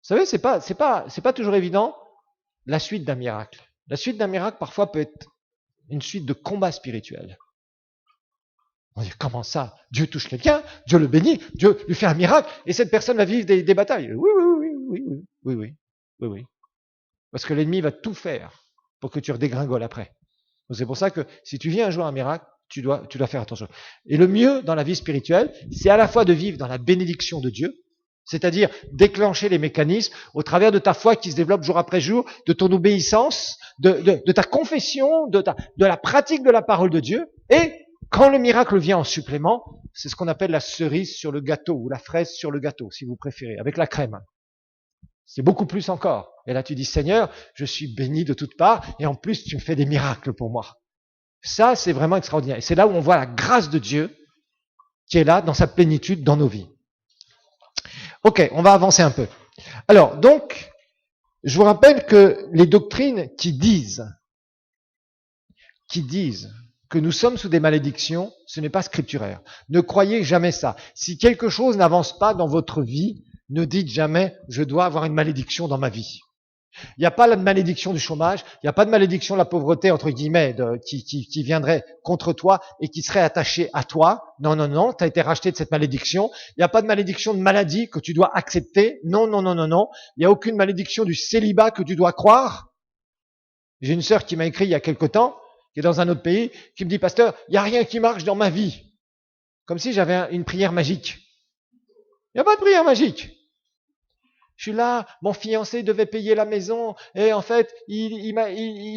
Vous savez, c'est pas toujours évident la suite d'un miracle. La suite d'un miracle, parfois, peut être une suite de combats spirituels. On dit, comment ça? Dieu touche quelqu'un, Dieu le bénit, Dieu lui fait un miracle, et cette personne va vivre des batailles. Oui. Parce que l'ennemi va tout faire pour que tu redégringoles après. Donc c'est pour ça que si tu viens un jour à un miracle, tu dois faire attention. Et le mieux dans la vie spirituelle, c'est à la fois de vivre dans la bénédiction de Dieu, c'est-à-dire déclencher les mécanismes au travers de ta foi qui se développe jour après jour, de ton obéissance, de ta confession, de la pratique de la parole de Dieu. Et quand le miracle vient en supplément, c'est ce qu'on appelle la cerise sur le gâteau ou la fraise sur le gâteau, si vous préférez, avec la crème. C'est beaucoup plus encore. Et là, tu dis, Seigneur, je suis béni de toutes parts, et en plus, tu me fais des miracles pour moi. Ça, c'est vraiment extraordinaire. Et c'est là où on voit la grâce de Dieu qui est là, dans sa plénitude, dans nos vies. Ok, on va avancer un peu. Alors, donc, je vous rappelle que les doctrines qui disent que nous sommes sous des malédictions, ce n'est pas scripturaire. Ne croyez jamais ça. Si quelque chose n'avance pas dans votre vie, ne dites jamais « je dois avoir une malédiction dans ma vie ». Il n'y a pas la malédiction du chômage, il n'y a pas de malédiction de la pauvreté, entre guillemets, qui viendrait contre toi et qui serait attachée à toi. Non, tu as été racheté de cette malédiction. Il n'y a pas de malédiction de maladie que tu dois accepter. Non. Il n'y a aucune malédiction du célibat que tu dois croire. J'ai une sœur qui m'a écrit il y a quelque temps, qui est dans un autre pays, qui me dit, pasteur, il n'y a rien qui marche dans ma vie. Comme si j'avais une prière magique. Il n'y a pas de prière magique. Je suis là, mon fiancé devait payer la maison, et en fait, il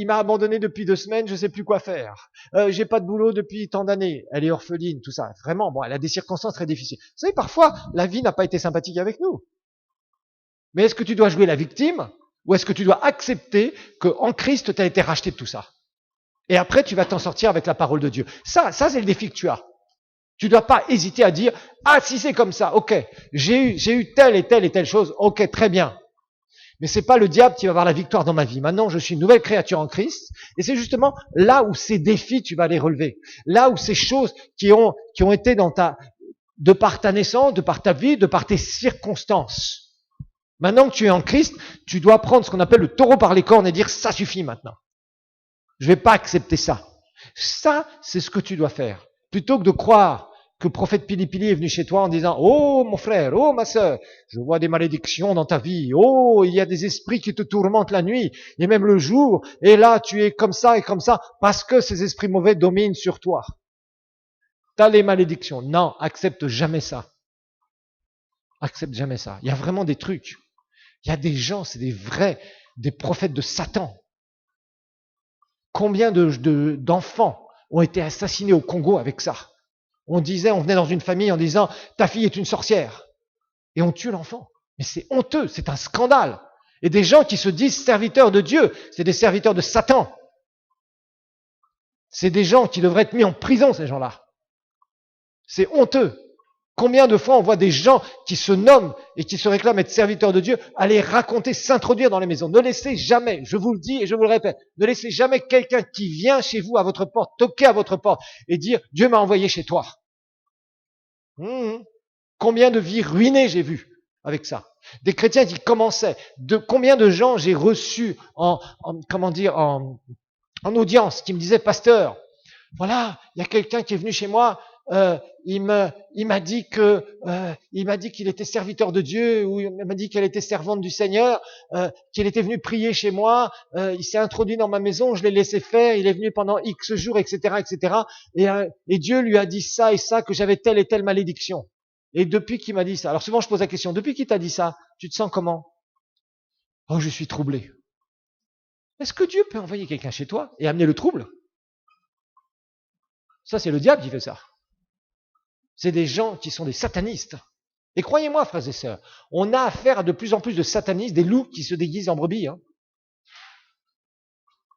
m'a abandonné depuis 2 semaines, je ne sais plus quoi faire. J'ai pas de boulot depuis tant d'années. Elle est orpheline, tout ça. Vraiment, bon, elle a des circonstances très difficiles. Vous savez, parfois, la vie n'a pas été sympathique avec nous. Mais est-ce que tu dois jouer la victime, ou est-ce que tu dois accepter qu'en Christ, tu as été racheté de tout ça? Et après, tu vas t'en sortir avec la parole de Dieu. Ça, c'est le défi que tu as. Tu ne dois pas hésiter à dire, ah, si c'est comme ça, ok, j'ai eu telle et telle chose, ok, très bien. Mais c'est pas le diable qui va avoir la victoire dans ma vie. Maintenant, je suis une nouvelle créature en Christ, et c'est justement là où ces défis, tu vas les relever. Là où ces choses qui ont été de par ta naissance, de par ta vie, de par tes circonstances. Maintenant que tu es en Christ, tu dois prendre ce qu'on appelle le taureau par les cornes et dire, ça suffit maintenant. Je vais pas accepter ça. Ça, c'est ce que tu dois faire. Plutôt que de croire que le prophète Pili est venu chez toi en disant « Oh mon frère, oh ma sœur, je vois des malédictions dans ta vie. Oh, il y a des esprits qui te tourmentent la nuit et même le jour. Et là, tu es comme ça et comme ça parce que ces esprits mauvais dominent sur toi. Tu as les malédictions. » Non, accepte jamais ça. Accepte jamais ça. Il y a vraiment des trucs. Il y a des gens, c'est des prophètes de Satan. Combien d'enfants ont été assassinés au Congo avec ça? On venait dans une famille en disant, ta fille est une sorcière. Et on tue l'enfant. Mais c'est honteux, c'est un scandale. Et des gens qui se disent serviteurs de Dieu, c'est des serviteurs de Satan. C'est des gens qui devraient être mis en prison, ces gens-là. C'est honteux. Combien de fois on voit des gens qui se nomment et qui se réclament être serviteurs de Dieu aller raconter, s'introduire dans les maisons. Ne laissez jamais, je vous le dis et je vous le répète, ne laissez jamais quelqu'un qui vient chez vous à votre porte, toquer à votre porte et dire « Dieu m'a envoyé chez toi ». Combien de vies ruinées j'ai vu avec ça. Des chrétiens qui commençaient. Combien de gens j'ai reçus en audience qui me disaient, pasteur, voilà, il y a quelqu'un qui est venu chez moi, il m'a dit qu'il était serviteur de Dieu, ou il m'a dit qu'elle était servante du Seigneur, qu'il était venu prier chez moi, il s'est introduit dans ma maison, je l'ai laissé faire, il est venu pendant X jours, etc., etc. Et Dieu lui a dit ça et ça, que j'avais telle et telle malédiction. Et depuis qu'il m'a dit ça, alors souvent je pose la question, depuis qu'il t'a dit ça, tu te sens comment? Oh, je suis troublé. Est-ce que Dieu peut envoyer quelqu'un chez toi et amener le trouble? Ça, c'est le diable qui fait ça. C'est des gens qui sont des satanistes. Et croyez-moi, frères et sœurs, on a affaire à de plus en plus de satanistes, des loups qui se déguisent en brebis.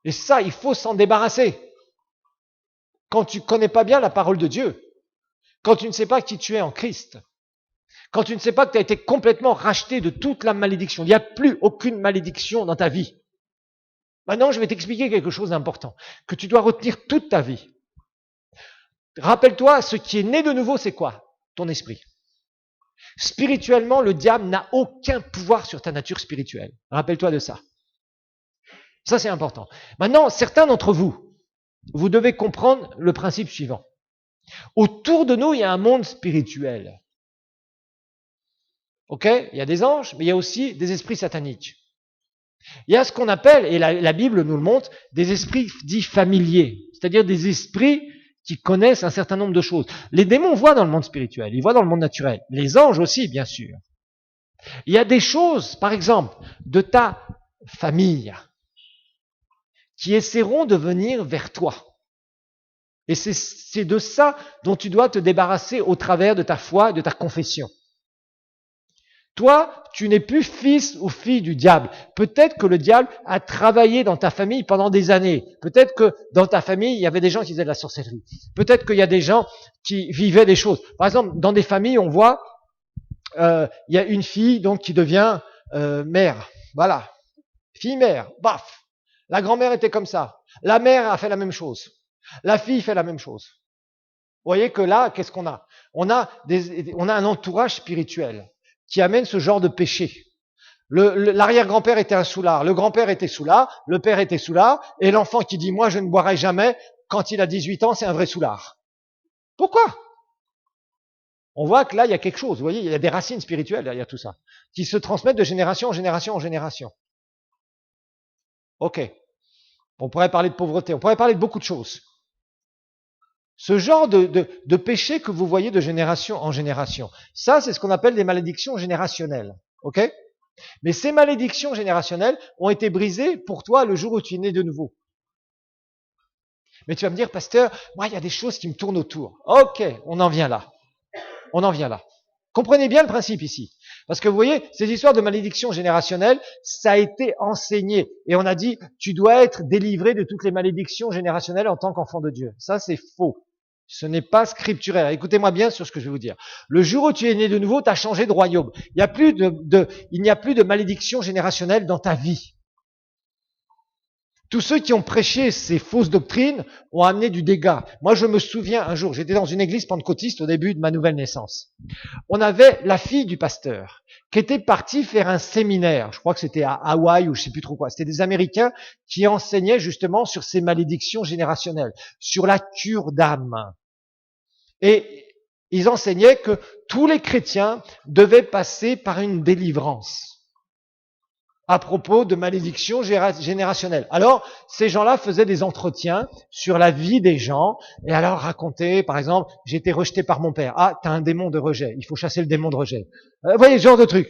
Et ça, il faut s'en débarrasser. Quand tu ne connais pas bien la parole de Dieu, quand tu ne sais pas qui tu es en Christ, quand tu ne sais pas que tu as été complètement racheté de toute la malédiction, il n'y a plus aucune malédiction dans ta vie. Maintenant, je vais t'expliquer quelque chose d'important, que tu dois retenir toute ta vie. Rappelle-toi, ce qui est né de nouveau, c'est quoi? Ton esprit. Spirituellement, le diable n'a aucun pouvoir sur ta nature spirituelle. Rappelle-toi de ça. Ça, c'est important. Maintenant, certains d'entre vous, vous devez comprendre le principe suivant. Autour de nous, il y a un monde spirituel. Ok? Il y a des anges, mais il y a aussi des esprits sataniques. Il y a ce qu'on appelle, et la Bible nous le montre, des esprits dits familiers. C'est-à-dire des esprits qui connaissent un certain nombre de choses. Les démons voient dans le monde spirituel, ils voient dans le monde naturel. Les anges aussi, bien sûr. Il y a des choses, par exemple, de ta famille, qui essaieront de venir vers toi. Et c'est de ça dont tu dois te débarrasser au travers de ta foi et de ta confession. Toi, tu n'es plus fils ou fille du diable. Peut-être que le diable a travaillé dans ta famille pendant des années. Peut-être que dans ta famille, il y avait des gens qui faisaient de la sorcellerie. Peut-être qu'il y a des gens qui vivaient des choses. Par exemple, dans des familles, on voit, il y a une fille donc qui devient mère. Voilà. Fille-mère. Baf. La grand-mère était comme ça. La mère a fait la même chose. La fille fait la même chose. Vous voyez que là, qu'est-ce qu'on a? On a un entourage spirituel qui amène ce genre de péché. L'arrière-grand-père était un soulard, le grand-père était soulard, le père était soulard, et l'enfant qui dit « moi je ne boirai jamais », quand il a 18 ans, c'est un vrai soulard. Pourquoi? On voit que là, il y a quelque chose, vous voyez, il y a des racines spirituelles derrière tout ça, qui se transmettent de génération en génération en génération. Ok. On pourrait parler de pauvreté, on pourrait parler de beaucoup de choses. Ce genre de péché que vous voyez de génération en génération, ça c'est ce qu'on appelle des malédictions générationnelles. Ok? Mais ces malédictions générationnelles ont été brisées pour toi le jour où tu es né de nouveau. Mais tu vas me dire, pasteur, moi il y a des choses qui me tournent autour. Ok, on en vient là. On en vient là. Comprenez bien le principe ici. Parce que vous voyez, ces histoires de malédictions générationnelles, ça a été enseigné. Et on a dit, tu dois être délivré de toutes les malédictions générationnelles en tant qu'enfant de Dieu. Ça, c'est faux. Ce n'est pas scripturaire. Écoutez-moi bien sur ce que je vais vous dire. Le jour où tu es né de nouveau, tu as changé de royaume. Il n'y a plus de malédiction générationnelle dans ta vie. Tous ceux qui ont prêché ces fausses doctrines ont amené du dégât. Moi, je me souviens un jour, j'étais dans une église pentecôtiste au début de ma nouvelle naissance. On avait la fille du pasteur qui était partie faire un séminaire. Je crois que c'était à Hawaï ou je sais plus trop quoi. C'était des Américains qui enseignaient justement sur ces malédictions générationnelles, sur la cure d'âme. Et ils enseignaient que tous les chrétiens devaient passer par une délivrance à propos de malédictions générationnelles. Alors, ces gens-là faisaient des entretiens sur la vie des gens, et alors racontaient, par exemple, j'ai été rejeté par mon père. Ah, t'as un démon de rejet, il faut chasser le démon de rejet. Vous voyez, ce genre de truc.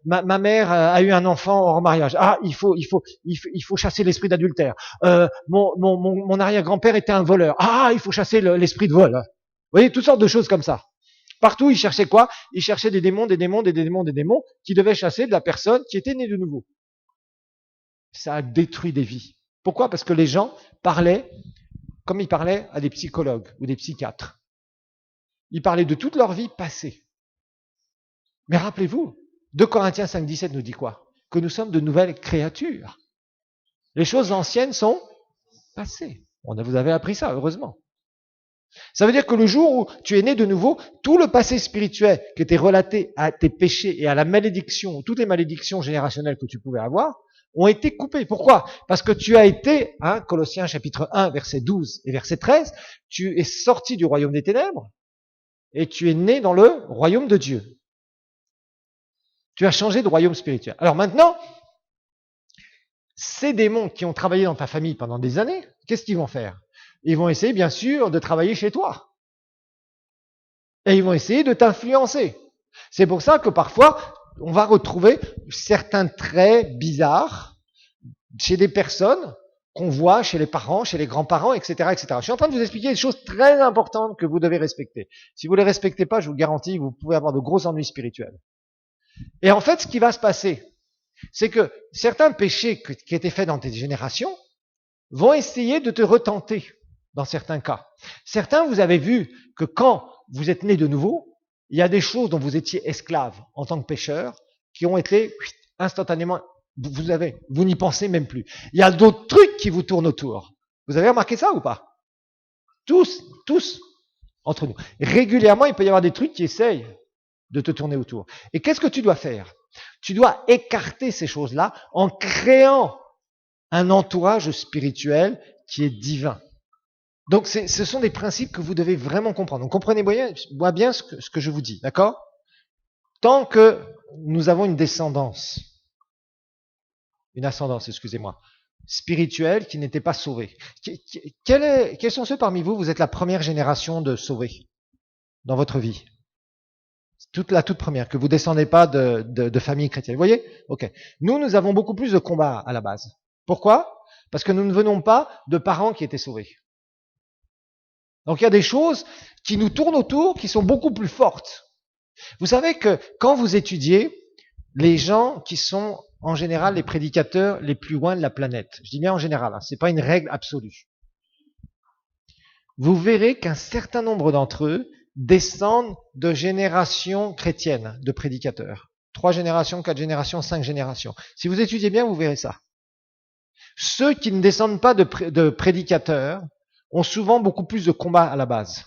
Ma mère a eu un enfant hors mariage. Ah, il faut chasser l'esprit d'adultère. Mon arrière-grand-père était un voleur. Ah, il faut chasser l'esprit de vol. Vous voyez, toutes sortes de choses comme ça. Partout, ils cherchaient quoi? Ils cherchaient des démons qui devaient chasser de la personne qui était née de nouveau. Ça a détruit des vies. Pourquoi? Parce que les gens parlaient comme ils parlaient à des psychologues ou des psychiatres. Ils parlaient de toute leur vie passée. Mais rappelez-vous, 2 Corinthiens 5,17 nous dit quoi? Que nous sommes de nouvelles créatures. Les choses anciennes sont passées. Vous avez appris ça, heureusement. Ça veut dire que le jour où tu es né de nouveau, tout le passé spirituel qui était relaté à tes péchés et à la malédiction, toutes les malédictions générationnelles que tu pouvais avoir, ont été coupées. Pourquoi? Parce que tu as été, Colossiens chapitre 1, verset 12 et verset 13, tu es sorti du royaume des ténèbres et tu es né dans le royaume de Dieu. Tu as changé de royaume spirituel. Alors maintenant, ces démons qui ont travaillé dans ta famille pendant des années, qu'est-ce qu'ils vont faire? Ils vont essayer, bien sûr, de travailler chez toi. Et ils vont essayer de t'influencer. C'est pour ça que parfois, on va retrouver certains traits bizarres chez des personnes qu'on voit chez les parents, chez les grands-parents, etc., etc. Je suis en train de vous expliquer des choses très importantes que vous devez respecter. Si vous ne les respectez pas, je vous garantis, vous pouvez avoir de gros ennuis spirituels. Et en fait, ce qui va se passer, c'est que certains péchés qui étaient faits dans tes générations vont essayer de te retenter. Dans certains cas. Certains, vous avez vu que quand vous êtes né de nouveau, il y a des choses dont vous étiez esclave en tant que pécheur qui ont été instantanément, vous n'y pensez même plus. Il y a d'autres trucs qui vous tournent autour. Vous avez remarqué ça ou pas? Tous, entre nous. Régulièrement, il peut y avoir des trucs qui essayent de te tourner autour. Et qu'est-ce que tu dois faire? Tu dois écarter ces choses-là en créant un entourage spirituel qui est divin. Donc, ce sont des principes que vous devez vraiment comprendre. Donc, comprenez-moi bien ce que je vous dis, d'accord? Tant que nous avons une ascendance, spirituelle qui n'était pas sauvée. Quels sont ceux parmi vous êtes la première génération de sauvés dans votre vie? La toute première, que vous descendez pas de famille chrétienne. Vous voyez? Ok. Nous avons beaucoup plus de combats à la base. Pourquoi? Parce que nous ne venons pas de parents qui étaient sauvés. Donc il y a des choses qui nous tournent autour, qui sont beaucoup plus fortes. Vous savez que quand vous étudiez les gens qui sont en général les prédicateurs les plus loin de la planète, je dis bien en général, c'est pas une règle absolue, vous verrez qu'un certain nombre d'entre eux descendent de générations chrétiennes de prédicateurs. 3 générations, 4 générations, 5 générations. Si vous étudiez bien, vous verrez ça. Ceux qui ne descendent pas de prédicateurs ont souvent beaucoup plus de combats à la base,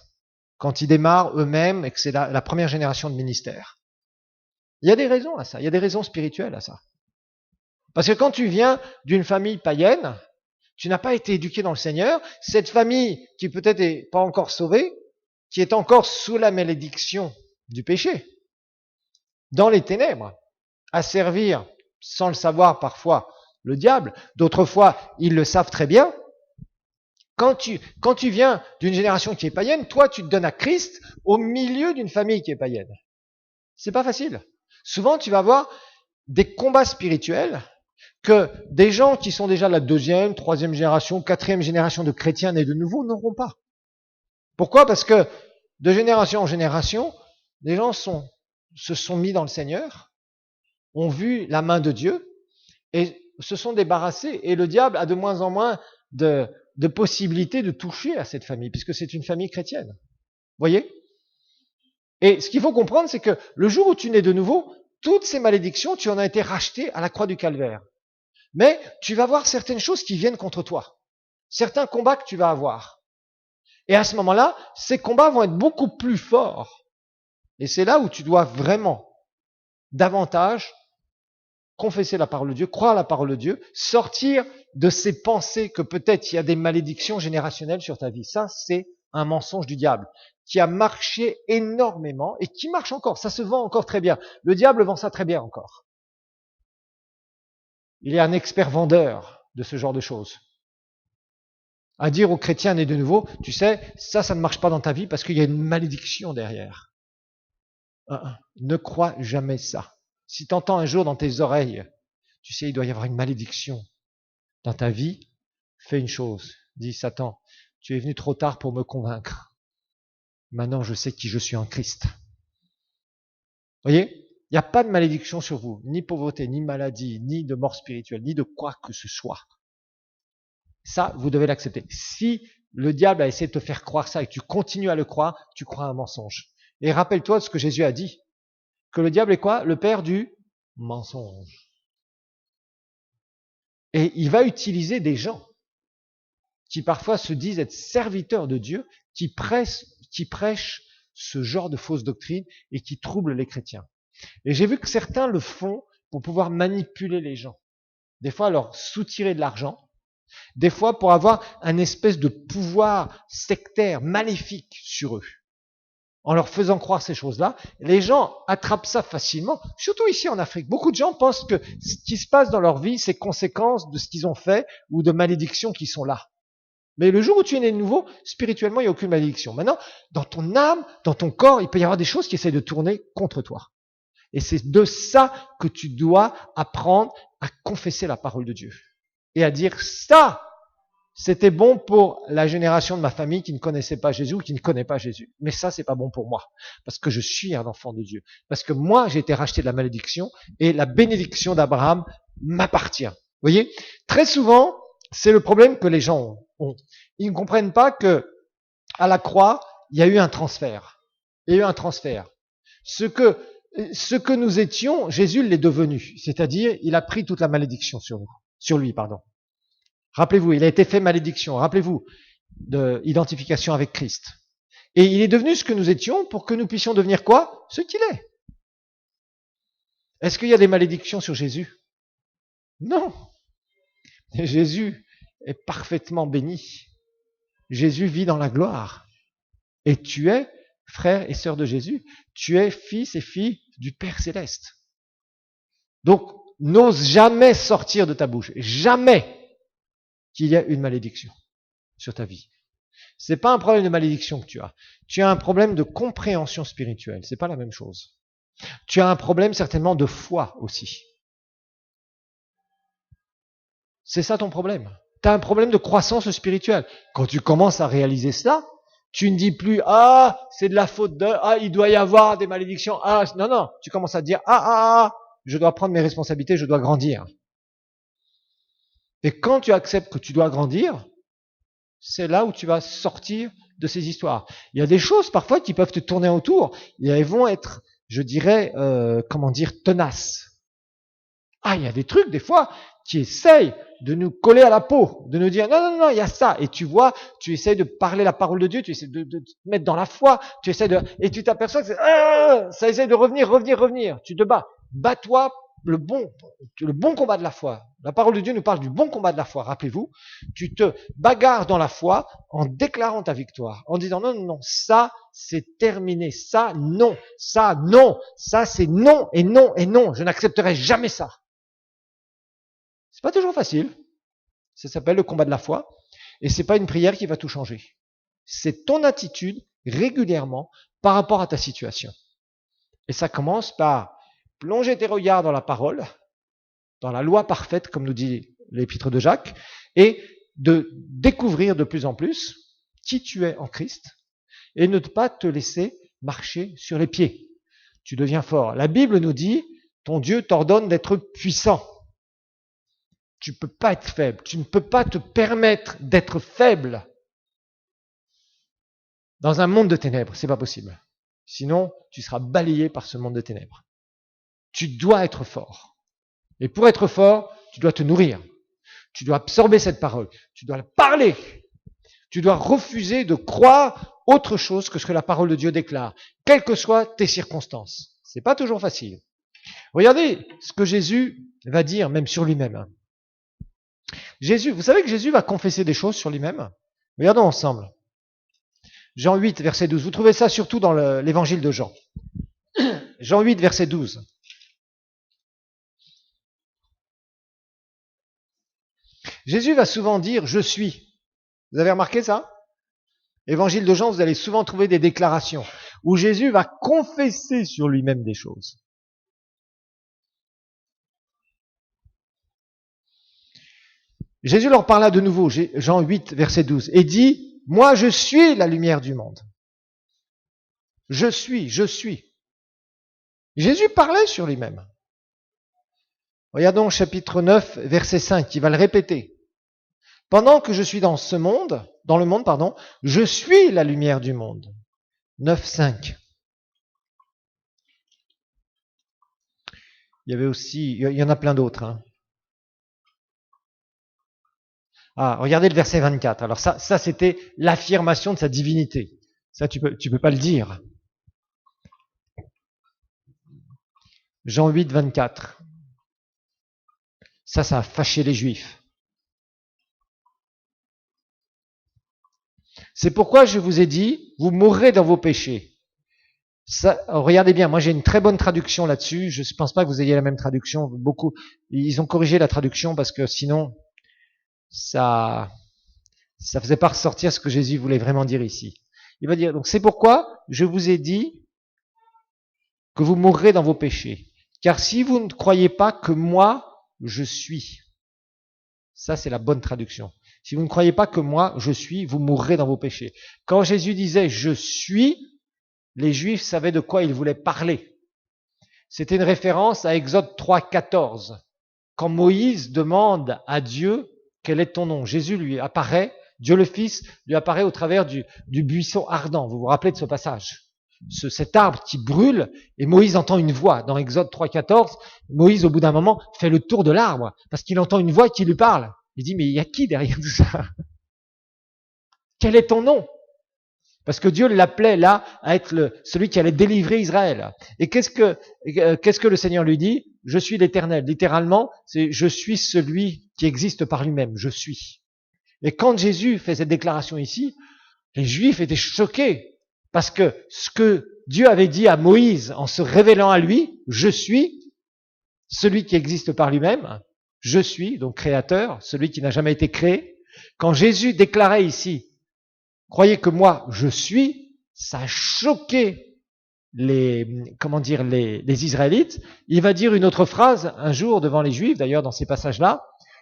quand ils démarrent eux-mêmes et que c'est la première génération de ministère. Il y a des raisons à ça, il y a des raisons spirituelles à ça. Parce que quand tu viens d'une famille païenne, tu n'as pas été éduqué dans le Seigneur, cette famille qui peut-être n'est pas encore sauvée, qui est encore sous la malédiction du péché, dans les ténèbres, à servir, sans le savoir parfois, le diable. D'autres fois, ils le savent très bien. Quand tu viens d'une génération qui est païenne, toi, tu te donnes à Christ au milieu d'une famille qui est païenne. C'est pas facile. Souvent, tu vas avoir des combats spirituels que des gens qui sont déjà la deuxième, troisième génération, quatrième génération de chrétiens nés de nouveau n'auront pas. Pourquoi? Parce que de génération en génération, les gens se sont mis dans le Seigneur, ont vu la main de Dieu et se sont débarrassés. Et le diable a de moins en moins de possibilités de toucher à cette famille, puisque c'est une famille chrétienne. Voyez? Et ce qu'il faut comprendre, c'est que le jour où tu nais de nouveau, toutes ces malédictions, tu en as été racheté à la croix du calvaire. Mais tu vas voir certaines choses qui viennent contre toi. Certains combats que tu vas avoir. Et à ce moment-là, ces combats vont être beaucoup plus forts. Et c'est là où tu dois vraiment davantage confesser la parole de Dieu, croire la parole de Dieu, sortir de ces pensées que peut-être il y a des malédictions générationnelles sur ta vie. Ça, c'est un mensonge du diable qui a marché énormément et qui marche encore. Ça se vend encore très bien. Le diable vend ça très bien encore. Il est un expert vendeur de ce genre de choses. À dire aux chrétiens nés de nouveau, tu sais, ça ne marche pas dans ta vie parce qu'il y a une malédiction derrière. Ne crois jamais ça. Si tu entends un jour dans tes oreilles, tu sais, il doit y avoir une malédiction dans ta vie, fais une chose. Dis, Satan, tu es venu trop tard pour me convaincre. Maintenant, je sais qui je suis en Christ. Voyez, il n'y a pas de malédiction sur vous, ni pauvreté, ni maladie, ni de mort spirituelle, ni de quoi que ce soit. Ça, vous devez l'accepter. Si le diable a essayé de te faire croire ça et que tu continues à le croire, tu crois un mensonge. Et rappelle-toi de ce que Jésus a dit. Que le diable est quoi? Le père du mensonge. Et il va utiliser des gens qui parfois se disent être serviteurs de Dieu, qui prêchent ce genre de fausses doctrines et qui troublent les chrétiens. Et j'ai vu que certains le font pour pouvoir manipuler les gens. Des fois, leur soutirer de l'argent. Des fois, pour avoir un espèce de pouvoir sectaire, maléfique sur eux. En leur faisant croire ces choses-là, les gens attrapent ça facilement, surtout ici en Afrique. Beaucoup de gens pensent que ce qui se passe dans leur vie, c'est conséquence de ce qu'ils ont fait ou de malédictions qui sont là. Mais le jour où tu es né de nouveau, spirituellement, il n'y a aucune malédiction. Maintenant, dans ton âme, dans ton corps, il peut y avoir des choses qui essaient de tourner contre toi. Et c'est de ça que tu dois apprendre à confesser la parole de Dieu. Et à dire ça, c'était bon pour la génération de ma famille qui ne connaissait pas Jésus ou qui ne connaît pas Jésus. Mais ça, c'est pas bon pour moi. Parce que je suis un enfant de Dieu. Parce que moi, j'ai été racheté de la malédiction et la bénédiction d'Abraham m'appartient. Vous voyez? Très souvent, c'est le problème que les gens ont. Ils ne comprennent pas que, à la croix, il y a eu un transfert. Il y a eu un transfert. Ce que nous étions, Jésus l'est devenu. C'est-à-dire, il a pris toute la malédiction sur lui. Rappelez-vous, il a été fait malédiction. Rappelez-vous de identification avec Christ. Et il est devenu ce que nous étions pour que nous puissions devenir quoi? Ce qu'il est. Est-ce qu'il y a des malédictions sur Jésus? Non. Jésus est parfaitement béni. Jésus vit dans la gloire. Et tu es frère et sœur de Jésus. Tu es fils et fille du Père Céleste. Donc, n'ose jamais sortir de ta bouche. Jamais qu'il y a une malédiction sur ta vie. C'est pas un problème de malédiction que tu as. Tu as un problème de compréhension spirituelle. C'est pas la même chose. Tu as un problème certainement de foi aussi. C'est ça ton problème. Tu as un problème de croissance spirituelle. Quand tu commences à réaliser cela, tu ne dis plus, c'est de la faute de, il doit y avoir des malédictions, non, tu commences à dire, je dois prendre mes responsabilités, je dois grandir. Et quand tu acceptes que tu dois grandir, c'est là où tu vas sortir de ces histoires. Il y a des choses parfois qui peuvent te tourner autour, et elles vont être, je dirais, tenaces. Il y a des trucs, des fois, qui essayent de nous coller à la peau, de nous dire, non, il y a ça. Et tu vois, tu essayes de parler la parole de Dieu, tu essaies de te mettre dans la foi, et tu t'aperçois que ça essaie de revenir. Tu te bats. Bats-toi le bon combat de la foi. La parole de Dieu nous parle du bon combat de la foi, rappelez-vous. Tu te bagarres dans la foi en déclarant ta victoire, en disant non, ça c'est terminé, ça c'est non, et non, je n'accepterai jamais ça. C'est pas toujours facile. Ça s'appelle le combat de la foi. Et c'est pas une prière qui va tout changer. C'est ton attitude régulièrement par rapport à ta situation. Et ça commence par plonger tes regards dans la parole, dans la loi parfaite, comme nous dit l'épître de Jacques, et de découvrir de plus en plus qui tu es en Christ, et ne pas te laisser marcher sur les pieds. Tu deviens fort. La Bible nous dit, ton Dieu t'ordonne d'être puissant. Tu ne peux pas être faible. Tu ne peux pas te permettre d'être faible dans un monde de ténèbres. C'est pas possible. Sinon, tu seras balayé par ce monde de ténèbres. Tu dois être fort. Et pour être fort, tu dois te nourrir. Tu dois absorber cette parole. Tu dois la parler. Tu dois refuser de croire autre chose que ce que la parole de Dieu déclare, quelles que soient tes circonstances. C'est pas toujours facile. Regardez ce que Jésus va dire même sur lui-même. Jésus, vous savez que Jésus va confesser des choses sur lui-même? Regardons ensemble. Jean 8, verset 12. Vous trouvez ça surtout dans l'évangile de Jean. Jean 8, verset 12. Jésus va souvent dire « je suis ». Vous avez remarqué ça? Évangile de Jean, vous allez souvent trouver des déclarations où Jésus va confesser sur lui-même des choses. Jésus leur parla de nouveau, Jean 8, verset 12, et dit « Moi, je suis la lumière du monde. Je suis, je suis. » Jésus parlait sur lui-même. Regardons chapitre 9, verset 5, il va le répéter. « Pendant que je suis dans le monde, je suis la lumière du monde. » 9, 5. Il y avait aussi, il y en a plein d'autres. Hein. Ah, regardez le verset 24. Alors ça c'était l'affirmation de sa divinité. Ça, tu peux pas le dire. Jean 8, 24. Ça a fâché les Juifs. C'est pourquoi je vous ai dit, vous mourrez dans vos péchés. Ça, regardez bien, moi j'ai une très bonne traduction là-dessus. Je ne pense pas que vous ayez la même traduction. Beaucoup, ils ont corrigé la traduction parce que sinon, ça faisait pas ressortir ce que Jésus voulait vraiment dire ici. Il va dire, donc c'est pourquoi je vous ai dit que vous mourrez dans vos péchés. Car si vous ne croyez pas que moi, je suis. Ça, c'est la bonne traduction. Si vous ne croyez pas que moi, je suis, vous mourrez dans vos péchés. Quand Jésus disait « je suis », les Juifs savaient de quoi il voulait parler. C'était une référence à Exode 3, 14. Quand Moïse demande à Dieu « quel est ton nom ?» Jésus lui apparaît, Dieu le Fils lui apparaît au travers du buisson ardent. Vous vous rappelez de ce passage? Cet arbre qui brûle, et Moïse entend une voix. Dans Exode 3, 14, Moïse, au bout d'un moment, fait le tour de l'arbre, parce qu'il entend une voix qui lui parle. Il dit, mais il y a qui derrière tout ça? Quel est ton nom? Parce que Dieu l'appelait là à être celui qui allait délivrer Israël. Et qu'est-ce que le Seigneur lui dit? Je suis l'Éternel. Littéralement, c'est je suis celui qui existe par lui-même. Je suis. Et quand Jésus fait cette déclaration ici, les Juifs étaient choqués. Parce que ce que Dieu avait dit à Moïse en se révélant à lui, je suis celui qui existe par lui-même, je suis, donc créateur, celui qui n'a jamais été créé. Quand Jésus déclarait ici, croyez que moi, je suis, ça a choqué les Israélites. Il va dire une autre phrase un jour devant les Juifs, d'ailleurs dans ces passages-là,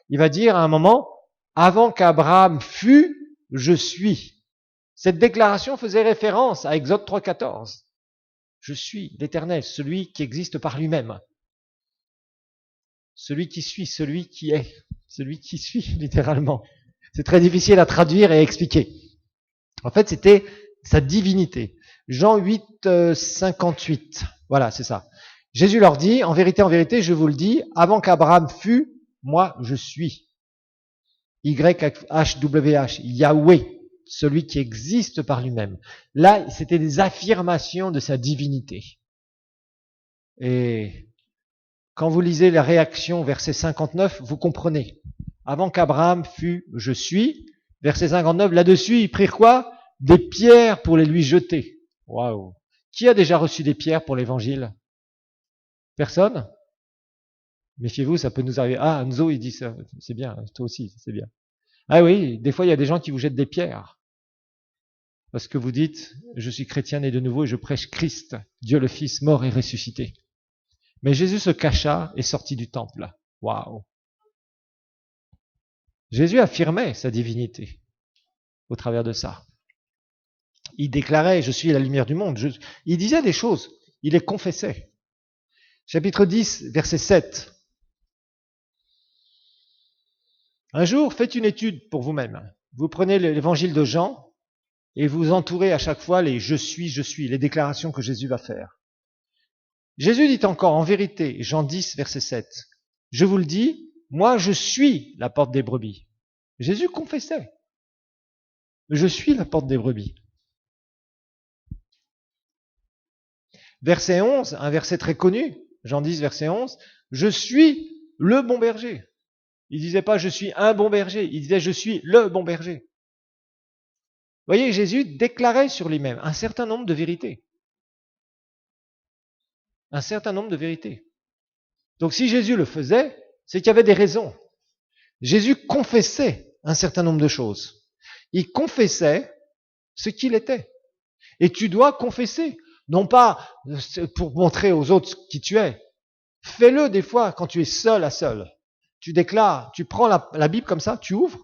il va dire à un moment, avant qu'Abraham fût, je suis. Cette déclaration faisait référence à Exode 3.14. Je suis l'Éternel, celui qui existe par lui-même. Celui qui suit, celui qui est, celui qui suit, littéralement. C'est très difficile à traduire et à expliquer. En fait, c'était sa divinité. Jean 8, 58. Voilà, c'est ça. Jésus leur dit, en vérité, je vous le dis, avant qu'Abraham fût, moi je suis. YHWH, Yahweh. Celui qui existe par lui-même. Là, c'était des affirmations de sa divinité. Et quand vous lisez la réaction, verset 59, vous comprenez. Avant qu'Abraham fût, je suis. Verset 59, là-dessus, ils prirent quoi? Des pierres pour les lui jeter. Waouh! Qui a déjà reçu des pierres pour l'évangile? Personne? Méfiez-vous, ça peut nous arriver. Ah, Nzo, il dit ça. C'est bien, toi aussi, c'est bien. Ah oui, des fois, il y a des gens qui vous jettent des pierres. Parce que vous dites, je suis chrétien né de nouveau et je prêche Christ, Dieu le Fils, mort et ressuscité. Mais Jésus se cacha et sortit du temple. Waouh! Jésus affirmait sa divinité au travers de ça. Il déclarait, je suis la lumière du monde. Il disait des choses, il les confessait. Chapitre 10, verset 7. Un jour, faites une étude pour vous-même. Vous prenez l'évangile de Jean et vous entourez à chaque fois les je suis, les déclarations que Jésus va faire. Jésus dit encore, en vérité, Jean 10, verset 7, je vous le dis, moi je suis la porte des brebis. Jésus confessait, je suis la porte des brebis. Verset 11, un verset très connu, Jean 10, verset 11, je suis le bon berger. Il disait pas je suis un bon berger, il disait je suis le bon berger. Vous voyez, Jésus déclarait sur lui-même un certain nombre de vérités. Un certain nombre de vérités. Donc si Jésus le faisait, c'est qu'il y avait des raisons. Jésus confessait un certain nombre de choses. Il confessait ce qu'il était. Et tu dois confesser. Non pas pour montrer aux autres qui tu es. Fais-le des fois quand tu es seul à seul. Tu déclares, tu prends la Bible comme ça, tu ouvres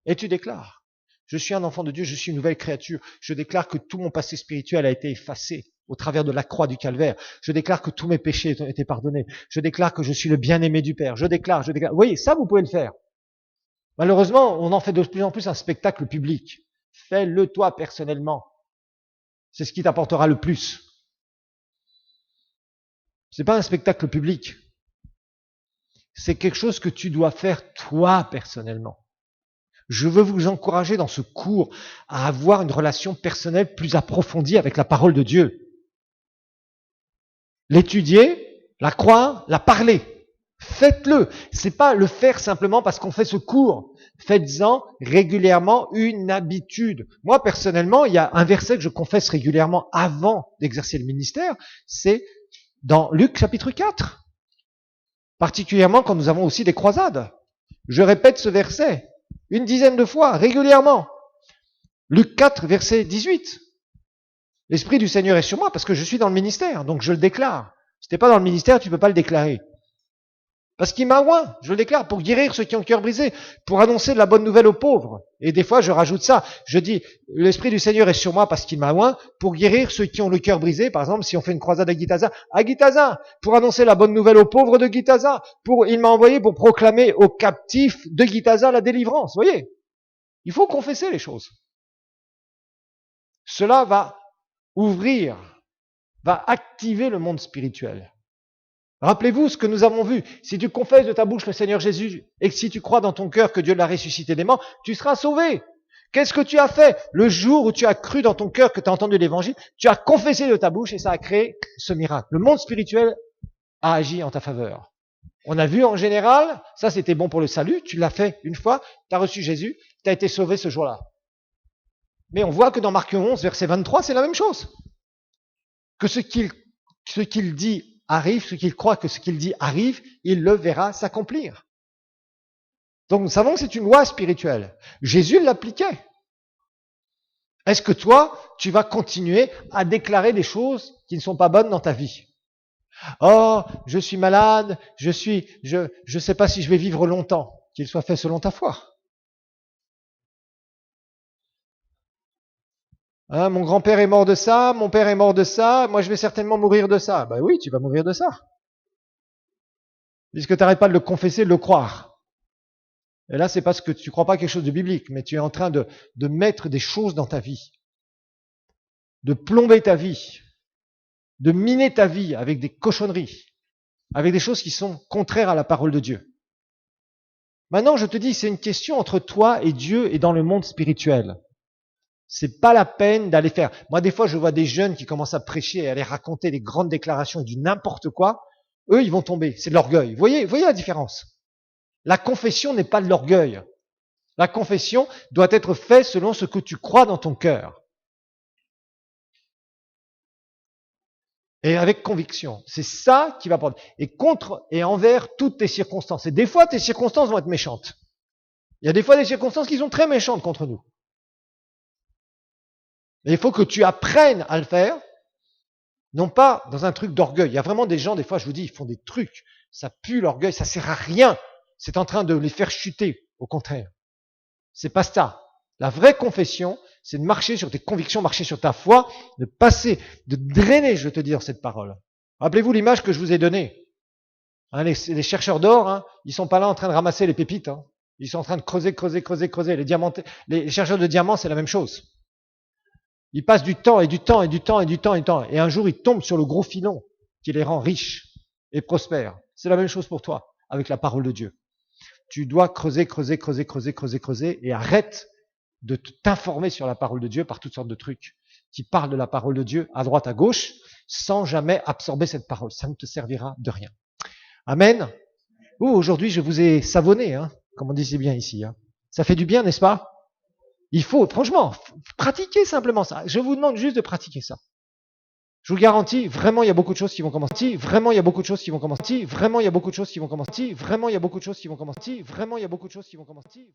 et tu déclares. Je suis un enfant de Dieu, je suis une nouvelle créature. Je déclare que tout mon passé spirituel a été effacé au travers de la croix du calvaire. Je déclare que tous mes péchés ont été pardonnés. Je déclare que je suis le bien-aimé du Père. Je déclare. Vous voyez, ça vous pouvez le faire. Malheureusement, on en fait de plus en plus un spectacle public. Fais-le toi personnellement. C'est ce qui t'apportera le plus. C'est pas un spectacle public. C'est quelque chose que tu dois faire toi personnellement. Je veux vous encourager dans ce cours à avoir une relation personnelle plus approfondie avec la parole de Dieu. L'étudier, la croire, la parler. Faites-le. C'est pas le faire simplement parce qu'on fait ce cours. Faites-en régulièrement une habitude. Moi, personnellement, il y a un verset que je confesse régulièrement avant d'exercer le ministère. C'est dans Luc chapitre 4. Particulièrement quand nous avons aussi des croisades. Je répète ce verset une dizaine de fois, régulièrement. Luc 4, verset 18. L'Esprit du Seigneur est sur moi parce que je suis dans le ministère, donc je le déclare. Si t'es pas dans le ministère, tu peux pas le déclarer. Parce qu'il m'a oint, je le déclare, pour guérir ceux qui ont le cœur brisé, pour annoncer de la bonne nouvelle aux pauvres. Et des fois, je rajoute ça. Je dis, l'Esprit du Seigneur est sur moi parce qu'il m'a oint, pour guérir ceux qui ont le cœur brisé. Par exemple, si on fait une croisade à Guitaza, pour annoncer la bonne nouvelle aux pauvres de Guitaza. Il m'a envoyé pour proclamer aux captifs de Guitaza la délivrance. Vous voyez? Il faut confesser les choses. Cela va ouvrir, va activer le monde spirituel. Rappelez-vous ce que nous avons vu. Si tu confesses de ta bouche le Seigneur Jésus et que si tu crois dans ton cœur que Dieu l'a ressuscité des morts, tu seras sauvé. Qu'est-ce que tu as fait le jour où tu as cru dans ton cœur que tu as entendu l'évangile? Tu as confessé de ta bouche et ça a créé ce miracle. Le monde spirituel a agi en ta faveur. On a vu en général, ça c'était bon pour le salut, tu l'as fait une fois, tu as reçu Jésus, tu as été sauvé ce jour-là. Mais on voit que dans Marc 11, verset 23, c'est la même chose. Que ce qu'il dit arrive, ce qu'il croit que ce qu'il dit arrive, il le verra s'accomplir. Donc nous savons que c'est une loi spirituelle. Jésus l'appliquait. Est-ce que toi, tu vas continuer à déclarer des choses qui ne sont pas bonnes dans ta vie? Oh, je suis malade, je sais pas si je vais vivre longtemps. Qu'il soit fait selon ta foi. Hein, mon grand-père est mort de ça, mon père est mort de ça, moi je vais certainement mourir de ça. Ben oui, tu vas mourir de ça. Puisque tu n'arrêtes pas de le confesser, de le croire. Et là, c'est parce que tu ne crois pas quelque chose de biblique, mais tu es en train de mettre des choses dans ta vie. De plomber ta vie. De miner ta vie avec des cochonneries. Avec des choses qui sont contraires à la parole de Dieu. Maintenant, je te dis, c'est une question entre toi et Dieu et dans le monde spirituel. C'est pas la peine d'aller faire. Moi, des fois, je vois des jeunes qui commencent à prêcher et à aller raconter des grandes déclarations et du n'importe quoi. Eux, ils vont tomber. C'est de l'orgueil. Vous voyez la différence? La confession n'est pas de l'orgueil. La confession doit être faite selon ce que tu crois dans ton cœur. Et avec conviction. C'est ça qui va prendre. Et contre et envers toutes tes circonstances. Et des fois, tes circonstances vont être méchantes. Il y a des fois des circonstances qui sont très méchantes contre nous. Et il faut que tu apprennes à le faire, non pas dans un truc d'orgueil. Il y a vraiment des gens, des fois, je vous dis, ils font des trucs. Ça pue l'orgueil, ça sert à rien. C'est en train de les faire chuter. Au contraire. C'est pas ça. La vraie confession, c'est de marcher sur tes convictions, marcher sur ta foi, de passer, de drainer, je veux te dire, cette parole. Rappelez-vous l'image que je vous ai donnée. Hein, les chercheurs d'or, hein, ils sont pas là en train de ramasser les pépites. Hein. Ils sont en train de creuser. Les chercheurs de diamants, c'est la même chose. Ils passent du temps. Et un jour, ils tombent sur le gros filon qui les rend riches et prospères. C'est la même chose pour toi, avec la parole de Dieu. Tu dois creuser et arrête de t'informer sur la parole de Dieu par toutes sortes de trucs qui parlent de la parole de Dieu à droite, à gauche, sans jamais absorber cette parole. Ça ne te servira de rien. Amen. Aujourd'hui, je vous ai savonné, hein, comme on dit si bien ici. Hein. Ça fait du bien, n'est-ce pas? Il faut, franchement, pratiquer simplement ça. Je vous demande juste de pratiquer ça. Je vous garantis, vraiment, il y a beaucoup de choses qui vont commencer. Vraiment, il y a beaucoup de choses qui vont commencer. Vraiment, il y a beaucoup de choses qui vont commencer. Vraiment, il y a beaucoup de choses qui vont commencer. Vraiment, il y a beaucoup de choses qui vont commencer.